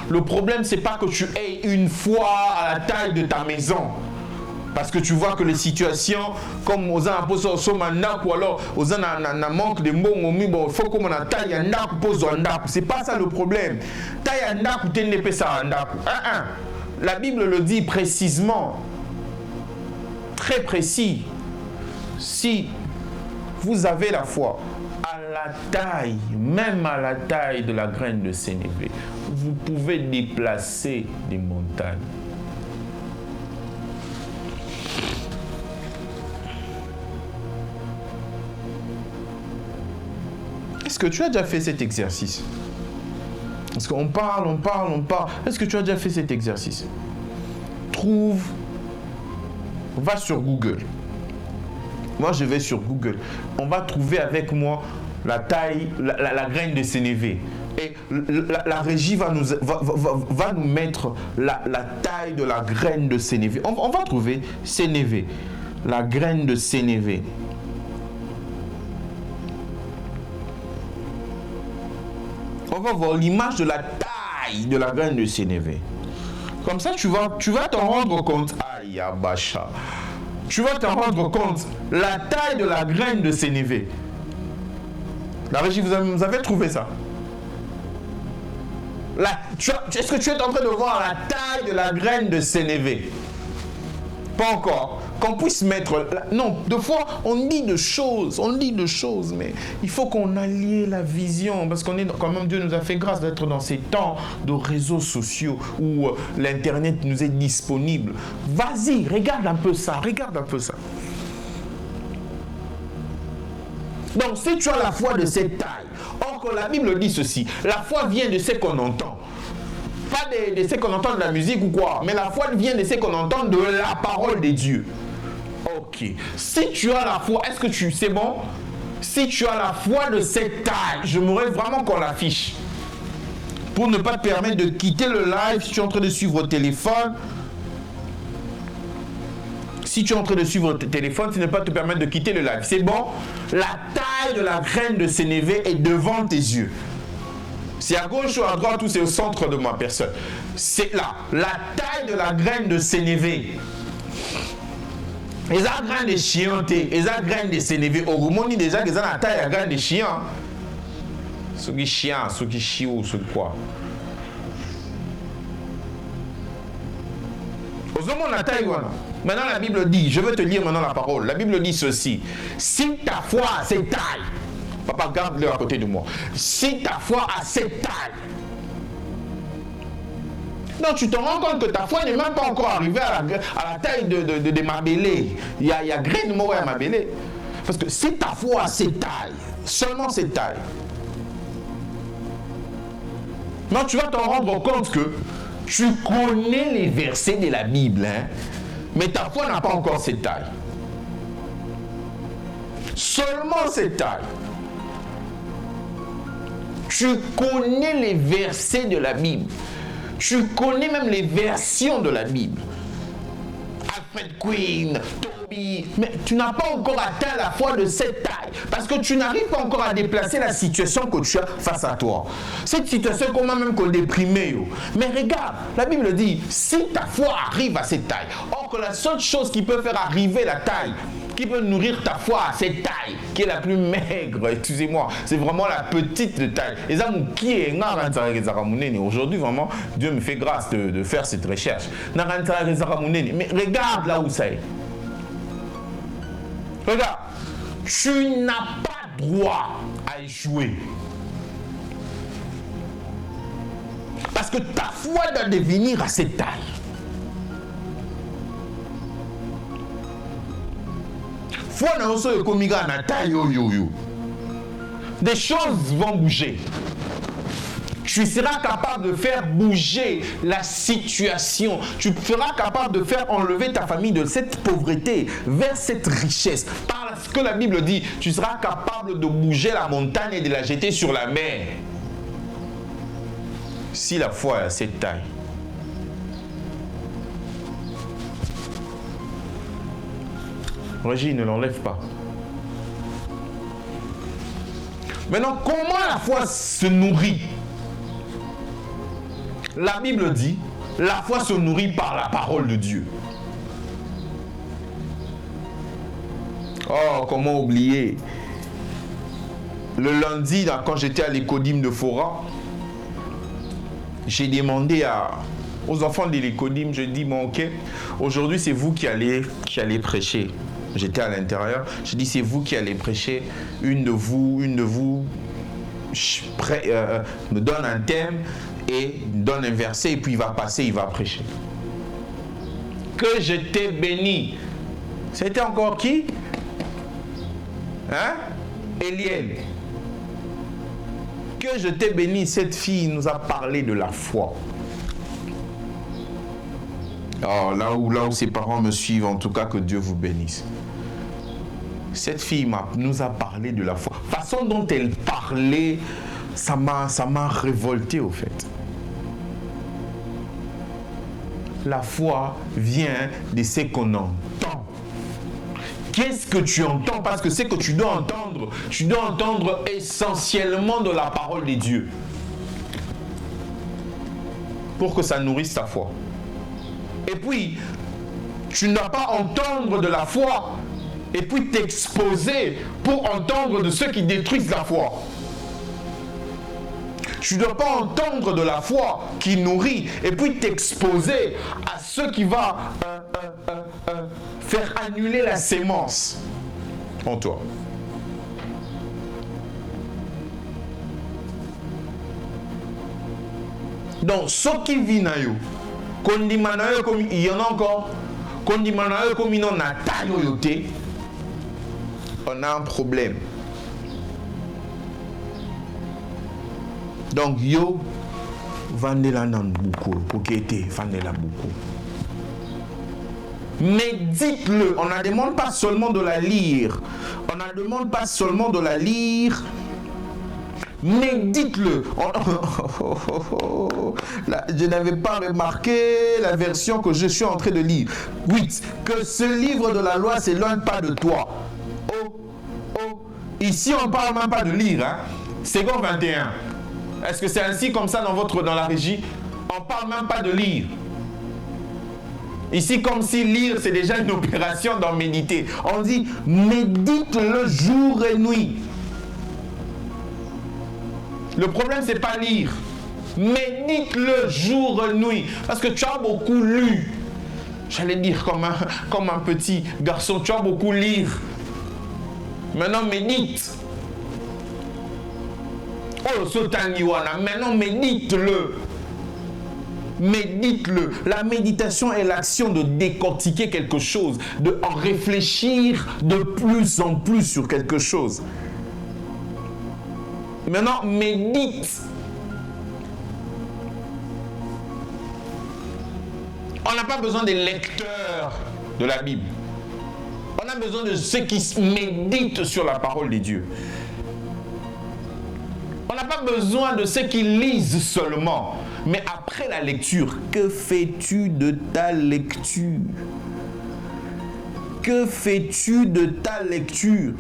Le problème, c'est pas que tu aies une foi à la taille de ta maison. Parce que tu vois que les situations, comme aux apôtres ou alors aux un manque de mots, il faut qu'on a taille un ndaku pose un ndaku. C'est pas ça le problème. Taille un ndaku, tu n'es pas ça un ndaku. La Bible le dit précisément. Très précis. Si vous avez la foi à la taille, même à la taille de la graine de sénévé, vous pouvez déplacer des montagnes. Est-ce que tu as déjà fait cet exercice? Parce qu'on parle. Est-ce que tu as déjà fait cet exercice? Va sur Google. Moi, je vais sur Google. On va trouver avec moi la taille, la graine de sénévé. Et la régie va nous mettre la taille de la graine de sénévé. On va trouver sénévé. La graine de sénévé. On va voir l'image de la taille de la graine de sénévé. Comme ça, tu vas t'en rendre compte. Aïe, abacha. Tu vas t'en rendre compte. La taille de la graine de sénévé. La régie, vous avez trouvé ça? Est-ce que tu es en train de voir la taille de la graine de sénévé? Pas encore. Qu'on puisse mettre... Non, deux fois, on dit de choses, mais il faut qu'on allie la vision, parce qu'on est quand même, Dieu nous a fait grâce d'être dans ces temps de réseaux sociaux où l'Internet nous est disponible. Vas-y, regarde un peu ça. Donc, si tu as la foi de cette taille, or que la Bible dit ceci, la foi vient de ce qu'on entend. Pas de ce qu'on entend de la musique ou quoi, mais la foi vient de ce qu'on entend de la parole de Dieu. Ok. Si tu as la foi, est-ce que c'est bon? Si tu as la foi de cette taille, j'aimerais vraiment qu'on l'affiche. Pour ne pas te permettre de quitter le live si tu es en train de suivre au téléphone. Si tu es en train de suivre le téléphone, ça ne pas te permettre de quitter le live. C'est bon? La taille de la graine de sénévé est devant tes yeux. C'est à gauche ou à droite ou c'est au centre de ma personne. C'est là. La taille de la graine de sénévé. Les graines de chien, les graines de sénévé. Au moment déjà qu'ils ont la taille de la graine de chien. Ceux qui chien, ceux qui chient, ceux qui quoi. Au moment la taille, voilà. Maintenant la Bible dit, je veux te lire maintenant la parole. La Bible dit ceci. Si ta foi a cette taille, papa garde-le à côté de moi. Si ta foi a cette taille, non, tu te rends compte que ta foi n'est même pas encore arrivée à la taille de ma bélé. Il y a graine de moi à ma bélé. Parce que si ta foi a cette taille, seulement cette taille, non, tu vas t'en rendre compte que tu connais les versets de la Bible, hein, mais ta foi n'a pas encore cette taille. Seulement cette taille. Tu connais les versets de la Bible. Tu connais même les versions de la Bible. Alfred Queen, Toby, mais tu n'as pas encore atteint la foi de cette taille parce que tu n'arrives pas encore à déplacer la situation que tu as face à toi. Cette situation comment même qu'on déprimé. Mais regarde, la Bible dit, si ta foi arrive à cette taille, or que la seule chose qui peut faire arriver la taille, qui peut nourrir ta foi à cette taille, qui est la plus maigre, excusez-moi, c'est vraiment la petite de taille. Aujourd'hui, vraiment, Dieu me fait grâce de faire cette recherche. Mais regarde là où c'est. Regarde, tu n'as pas droit à échouer. Parce que ta foi doit devenir à cette taille. Des choses vont bouger. Tu seras capable de faire bouger la situation. Tu seras capable de faire enlever ta famille de cette pauvreté vers cette richesse. Parce que la Bible dit, tu seras capable de bouger la montagne et de la jeter sur la mer. Si la foi est à cette taille. Régis, ne l'enlève pas. Maintenant, comment la foi se nourrit? La Bible dit, la foi se nourrit par la parole de Dieu. Oh, comment oublier? Le lundi, quand j'étais à l'écodime de Fora, j'ai demandé aux enfants de l'écodime, je dis, bon ok, aujourd'hui c'est vous qui allez prêcher. J'étais à l'intérieur, je dis c'est vous qui allez prêcher, une de vous me donne un thème et donne un verset et puis il va passer, il va prêcher. Que je t'ai béni. C'était encore qui? Hein? Eliel. Que je t'ai béni, cette fille nous a parlé de la foi. Oh, là où ses parents me suivent, en tout cas que Dieu vous bénisse. Cette fille nous a parlé de la foi. La façon dont elle parlait, ça m'a révolté au fait. La foi vient de ce qu'on entend. Qu'est-ce que tu entends? Parce que c'est que tu dois entendre essentiellement de la parole de Dieu. Pour que ça nourrisse ta foi. Et puis, tu ne dois pas entendre de la foi et puis t'exposer pour entendre de ceux qui détruisent la foi. Tu ne dois pas entendre de la foi qui nourrit et puis t'exposer à ceux qui vont faire annuler la sémence en toi. Donc, ce qui vit na yo, il y en a encore, on a un problème. Donc, yo, vendez-la dans beaucoup, pour qu'il ait vendez-la beaucoup. Mais dites-le, on ne demande pas seulement de la lire, mais dites-le. Je n'avais pas remarqué la version que je suis en train de lire. 8. Que ce livre de la loi ne s'éloigne pas de toi. Ici, on ne parle même pas de lire. Hein? Second 21. Est-ce que c'est ainsi comme ça dans la régie? On ne parle même pas de lire. Ici, comme si lire, c'est déjà une opération dans méditer. On dit, médite-le jour et nuit. Le problème, c'est pas lire. Médite-le jour et nuit. Parce que tu as beaucoup lu. J'allais dire comme un petit garçon, tu as beaucoup lire. Maintenant, médite. Oh, Sotaniwana, maintenant, médite-le. médite-le. La méditation est l'action de décortiquer quelque chose, de en réfléchir de plus en plus sur quelque chose. Maintenant, médite. On n'a pas besoin des lecteurs de la Bible. On a besoin de ceux qui méditent sur la parole de Dieu. On n'a pas besoin de ceux qui lisent seulement. Mais après la lecture, que fais-tu de ta lecture? Que fais-tu de ta lecture?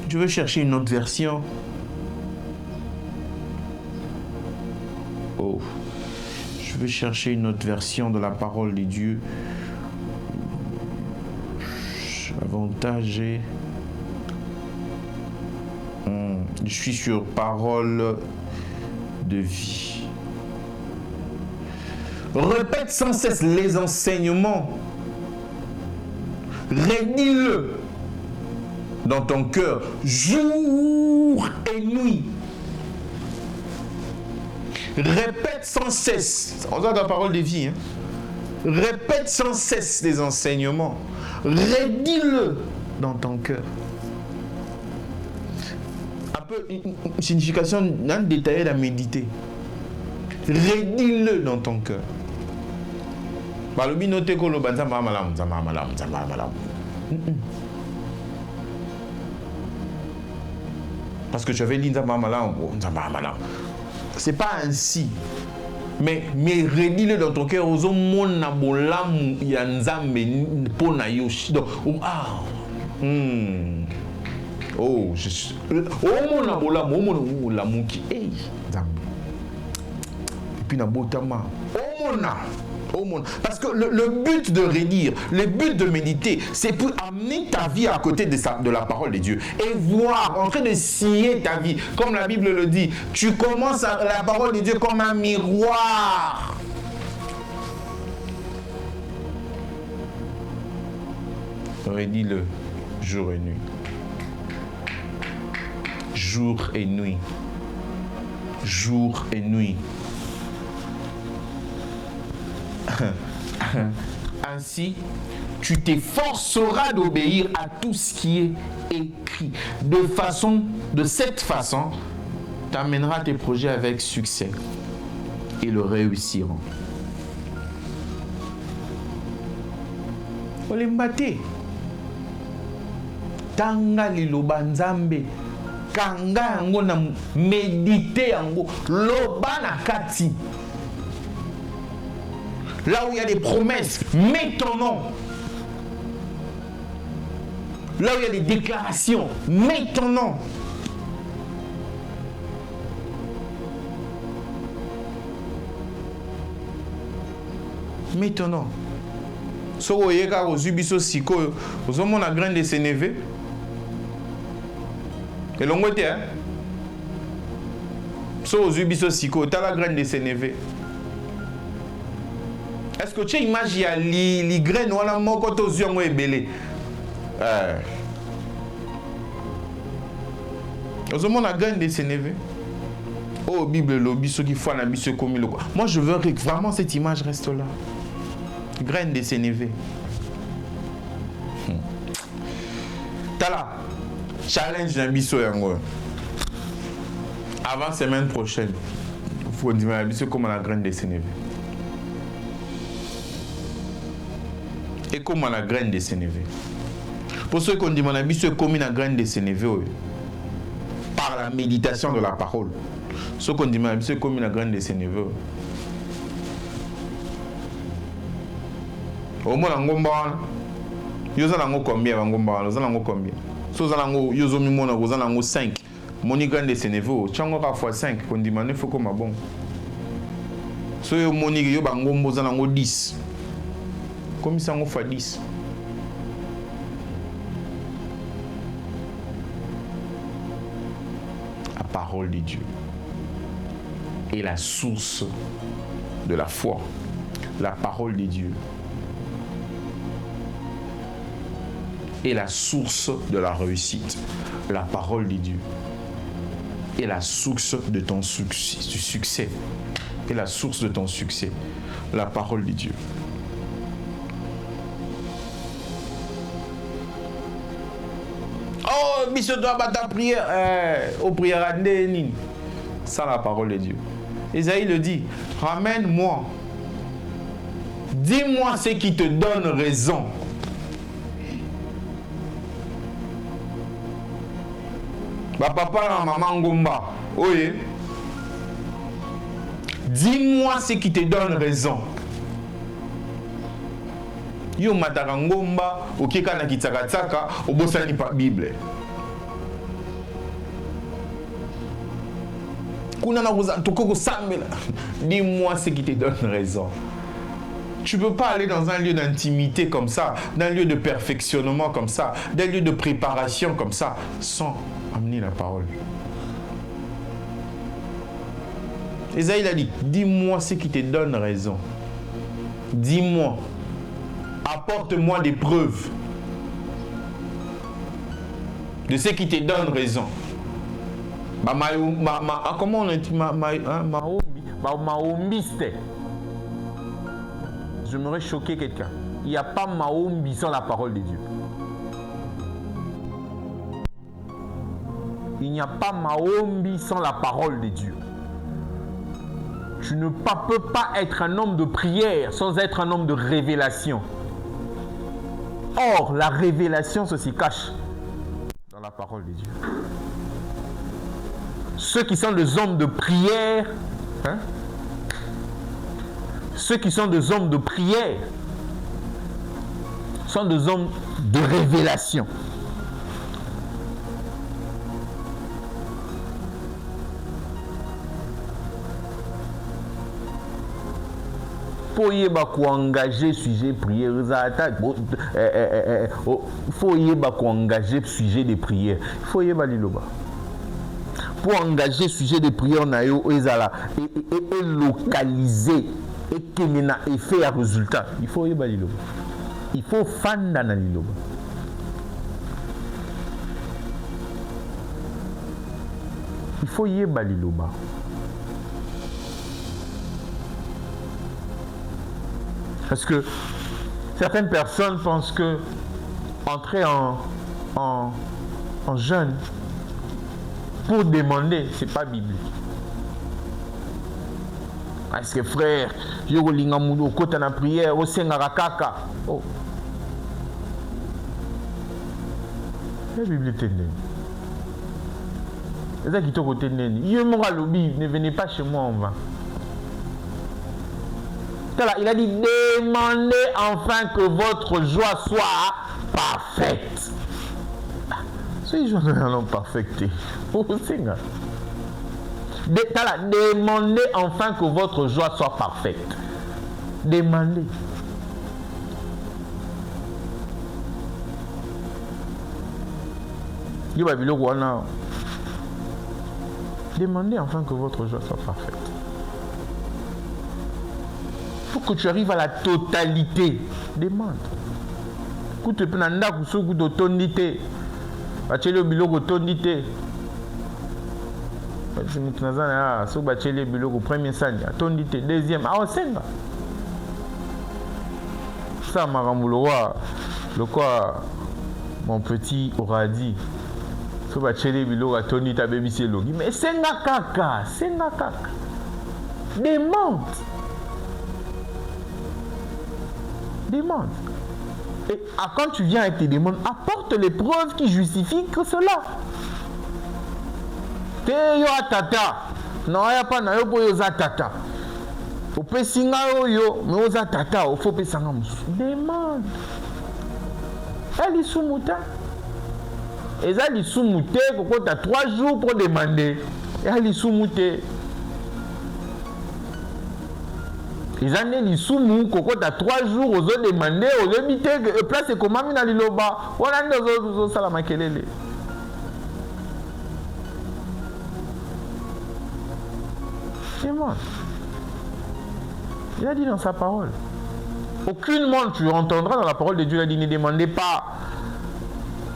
Je veux chercher une autre version. Oh. Je vais chercher une autre version de la parole de Dieu. Avantage et... Je suis sur parole de vie. Répète sans cesse les enseignements. Rédis-le dans ton cœur, jour et nuit. Répète sans cesse. On a la parole de vie. Répète sans cesse les enseignements. Rédis-le dans ton cœur. Un peu une signification d'un détail à méditer. Rédis-le dans ton cœur. Parce que tu avais dit c'est pas ainsi. Mais rédis-le dans ton cœur. Donc, oh, je suis. Et puis, parce que le but de rédire, le but de méditer, c'est pour amener ta vie à côté de la parole de Dieu et voir, en train de scier ta vie, comme la Bible le dit. Tu commences la parole de Dieu comme un miroir. Rédis-le jour et nuit. Jour et nuit. Jour et nuit. Ainsi, tu t'efforceras d'obéir à tout ce qui est écrit. De cette façon, tu amèneras tes projets avec succès et le réussiront. Olembate. Tanga liloba nzambe. Kanga yango na méditer yango. Loba na kati. Là où il y a des promesses, mets ton nom. Là où il y a des déclarations, mets ton nom. Mets ton nom. Si vous voyez que vous avez la graine de Sénévé, et l'on voit, hein? Si vous avez la graine de Sénévé. Est-ce que tu imagines les graines ou la mort quand tu as belé? Vous avez la graine de Sénévé. Oh, Bible, lobby, ceux qui font la biche comme le. Moi, je veux que vraiment cette image reste là. Graine de Sénévé. Tala, challenge d'un biseau yango. Avant semaine prochaine, il faut dire la biseau comme la graine de Sénévé. Et comme la graine de Sénévé. Pour ceux qui ont dit mon ami, c'est comme la graine de Sénévé. Par la méditation de la parole. Ceux qui ont dit mon ami, c'est comme la graine de Sénévé. Au moins, vous avez combien? Vous avez combien? Si vous avez 5. Mon graine de Sénévé, tu as fois 5. On dit il faut comme bon. Si vous avez 10. Comme ça, on fait 10. La parole de Dieu est la source de la foi. La parole de Dieu est la source de la réussite. La parole de Dieu est la source de ton succès. Est la source de ton succès. La parole de Dieu. Oh, monsieur doit battre ta prière. Au prière à Nénine. Ça, la parole de Dieu. Isaïe le dit. Ramène-moi. Dis-moi ce qui te donne raison. Bah, papa et maman Ngomba. Oui. Dis-moi ce qui te donne raison. Yo mataka Ngomba, okeka na kitsaka obosani pa Bible. Kuna na kuza tokoko sambela. Dis-moi ce qui te donne raison. Tu ne peux pas aller dans un lieu d'intimité comme ça, dans un lieu de perfectionnement comme ça, dans un lieu de préparation comme ça, sans amener la parole. Esaïe a dit, dis-moi ce qui te donne raison. Dis-moi. Apporte-moi des preuves de ce qui te donne raison. Comment on dit Mahombiste. J'aimerais choquer quelqu'un. Il n'y a pas Mahombi sans la parole de Dieu. Il n'y a pas Mahombi sans la parole de Dieu. Tu ne peux pas être un homme de prière sans être un homme de révélation. Or, la révélation se cache dans la parole de Dieu. Ceux qui sont des hommes de prière, ceux qui sont des hommes de prière, sont des hommes de révélation. Faut y engager sujet prière, faut y engager sujet de prière. Faut y liloba. Pour engager sujet de prière on a et localiser et qu'il y a effet à résultat. Il faut y liloba. Il faut fan dans liloba. Il faut y liloba. Parce que certaines personnes pensent que entrer en jeûne pour demander, c'est pas biblique. Parce que frère, je relinga mudo kota na prière, au sengara kaka. Oh. La Bible est tendue. C'est ça qui te côté neni. Ne venez pas chez moi en vain. Il a dit, demandez enfin que votre joie soit parfaite. Si je n'en parfecté. Demandez enfin que votre joie soit parfaite. Demandez. Demandez enfin que votre joie soit parfaite. Pour que tu arrives à la totalité, demande. Écoute, tu peux nanda kusuku de tonité. Bachele biloko tonité. Tu me tunazana so bachele biloko premier sanya tonité deuxième ah senga. Ça marambulowa le quoi mon petit aura dit. So bachele biloko tonité baby c'est logi mais senga kaka. Demande. Demande. Et quand tu viens avec tes demandes, apporte les preuves qui justifient que cela. Te yo atata. Non, il n'y a pas na yo boyo za tata. Au pesinga yo, mais oza tata, au faut pesanga musu. Demande. Elle est sous-mouta. Et ça, elle est sous-mouté, quand tu as 3 jours pour demander. Et elle est sous-mouté. Ils ont dit soumou koko ta 3 jours aux autres demandé aux habité que place c'est comment mina liloba on a des autres ça la makelele. C'est moi. Il a dit dans sa parole. Aucunement tu entendras dans la parole de Dieu, il a dit ne demandez pas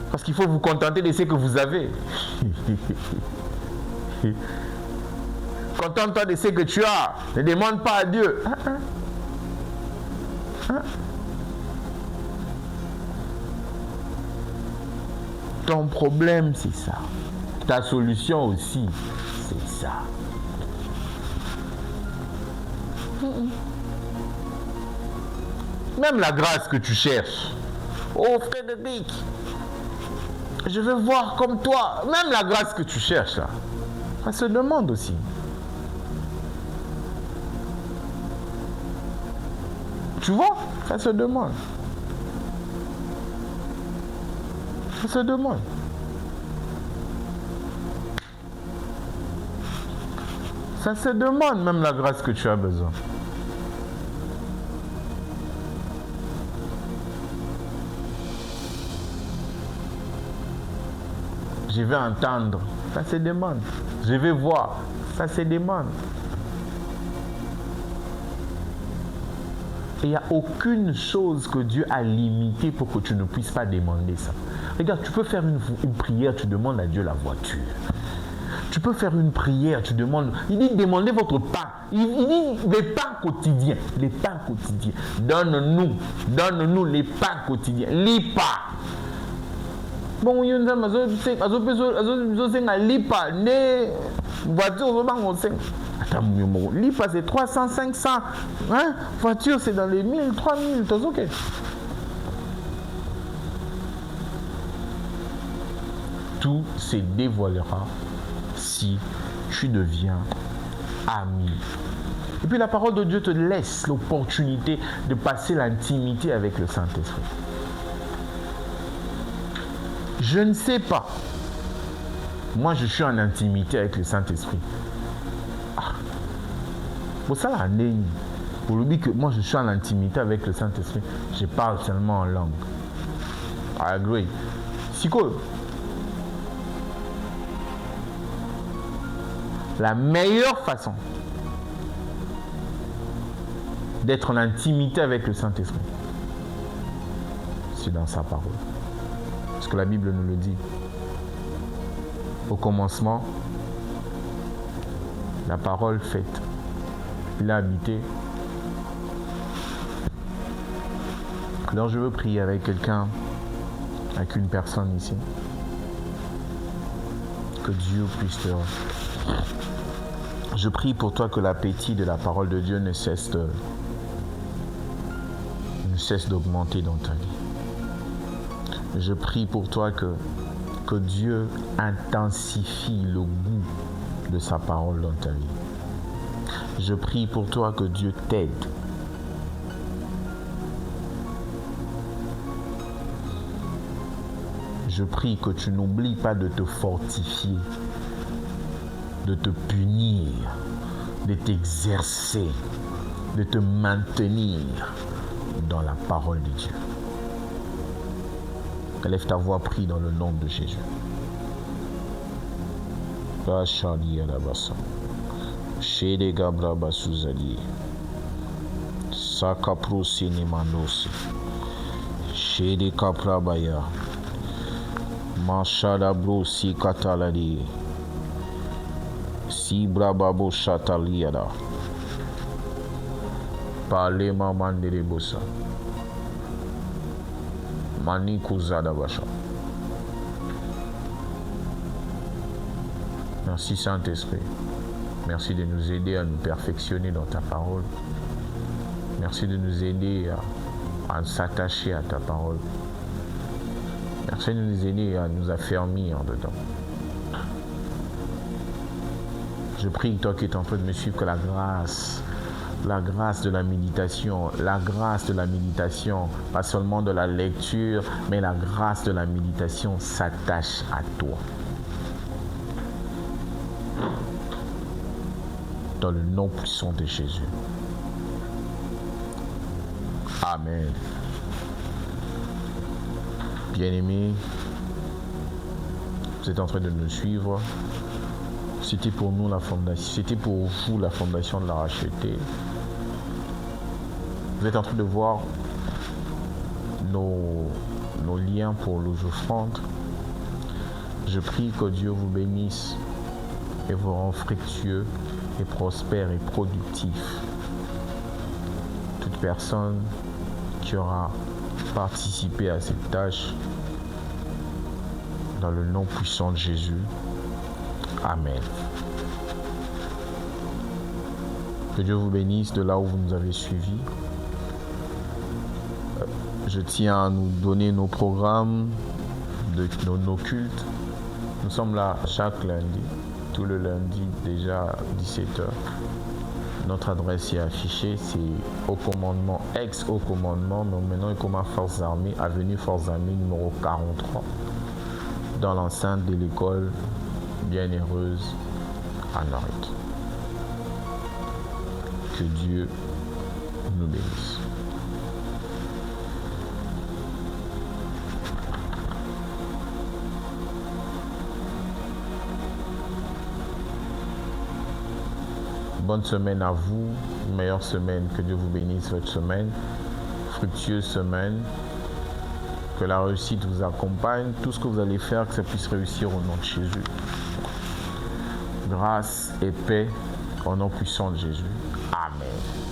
parce qu'il faut vous contenter de ce que vous avez. Contente-toi de ce que tu as. Ne demande pas à Dieu. Ton problème, c'est ça. Ta solution aussi, c'est ça. Même la grâce que tu cherches. Oh Frédéric, je veux voir comme toi. Même la grâce que tu cherches là, ça se demande aussi. Tu vois, ça se demande. Ça se demande. Ça se demande même la grâce que tu as besoin. Je vais entendre, ça se demande. Je vais voir, ça se demande. Il n'y a aucune chose que Dieu a limitée pour que tu ne puisses pas demander ça. Regarde, tu peux faire une prière, tu demandes à Dieu la voiture. Tu peux faire une prière, tu demandes. Il dit demandez votre pain. Il dit les pains quotidiens. Les pains quotidiens. Donne-nous les pains quotidiens. Lipa. Bon, il y a une lipa. Ne voiture, attends, lipa c'est 300, 500. Hein? Voiture c'est dans les 1000, 3000. T'as ok. Tout se dévoilera si tu deviens ami. Et puis la parole de Dieu te laisse l'opportunité de passer l'intimité avec le Saint-Esprit. Je ne sais pas. Moi, je suis en intimité avec le Saint-Esprit. Pour ça, pour lui dire que moi, je suis en intimité avec le Saint-Esprit, je parle seulement en langue. I agree. C'est cool. La meilleure façon d'être en intimité avec le Saint-Esprit, c'est dans sa parole. Parce que la Bible nous le dit. Au commencement, la parole faite. Il a habité. Alors je veux prier avec quelqu'un, avec une personne ici. Que Dieu puisse te... Je prie pour toi que l'appétit de la parole de Dieu ne cesse d'augmenter dans ta vie. Je prie pour toi que Dieu intensifie le goût de sa parole dans ta vie. Je prie pour toi que Dieu t'aide. Je prie que tu n'oublies pas de te fortifier, de te punir, de t'exercer, de te maintenir dans la parole de Dieu. Élève ta voix, prie dans le nom de Jésus. Bachali alabasa. Shede gabra basuzali. Sakapro sinimanosi. Shede kaprabaya. Mashada bro si kataladi. Si brababo shataliada. Pale mamandere bosa. Mani Kuzada Basha. Merci Saint-Esprit. Merci de nous aider à nous perfectionner dans ta parole. Merci de nous aider à s'attacher à ta parole. Merci de nous aider à nous affermir dedans. Je prie, toi qui es en train de me suivre, que la grâce de la méditation, pas seulement de la lecture, mais la grâce de la méditation s'attache à toi. Dans le nom puissant de Jésus. Amen. Bien-aimés, vous êtes en train de nous suivre. C'était pour nous la fondation, c'était pour vous la fondation de la racheter. Vous êtes en train de voir nos liens pour les offrandes. Je prie que Dieu vous bénisse et vous rend fructueux et prospère et productif. Toute personne qui aura participé à cette tâche, dans le nom puissant de Jésus. Amen. Que Dieu vous bénisse de là où vous nous avez suivis. Je tiens à nous donner nos programmes, nos cultes. Nous sommes là chaque lundi, tout le lundi déjà à 17h. Notre adresse est affichée, c'est au commandement, ex-au commandement, mais maintenant il commence Forces Armées, avenue Forces Armées numéro 43, dans l'enceinte de l'école Bienheureuse à Norit. Que Dieu nous bénisse. Bonne semaine à vous, meilleure semaine, que Dieu vous bénisse votre semaine, fructueuse semaine, que la réussite vous accompagne, tout ce que vous allez faire, que ça puisse réussir au nom de Jésus. Grâce et paix au nom puissant de Jésus. Amen.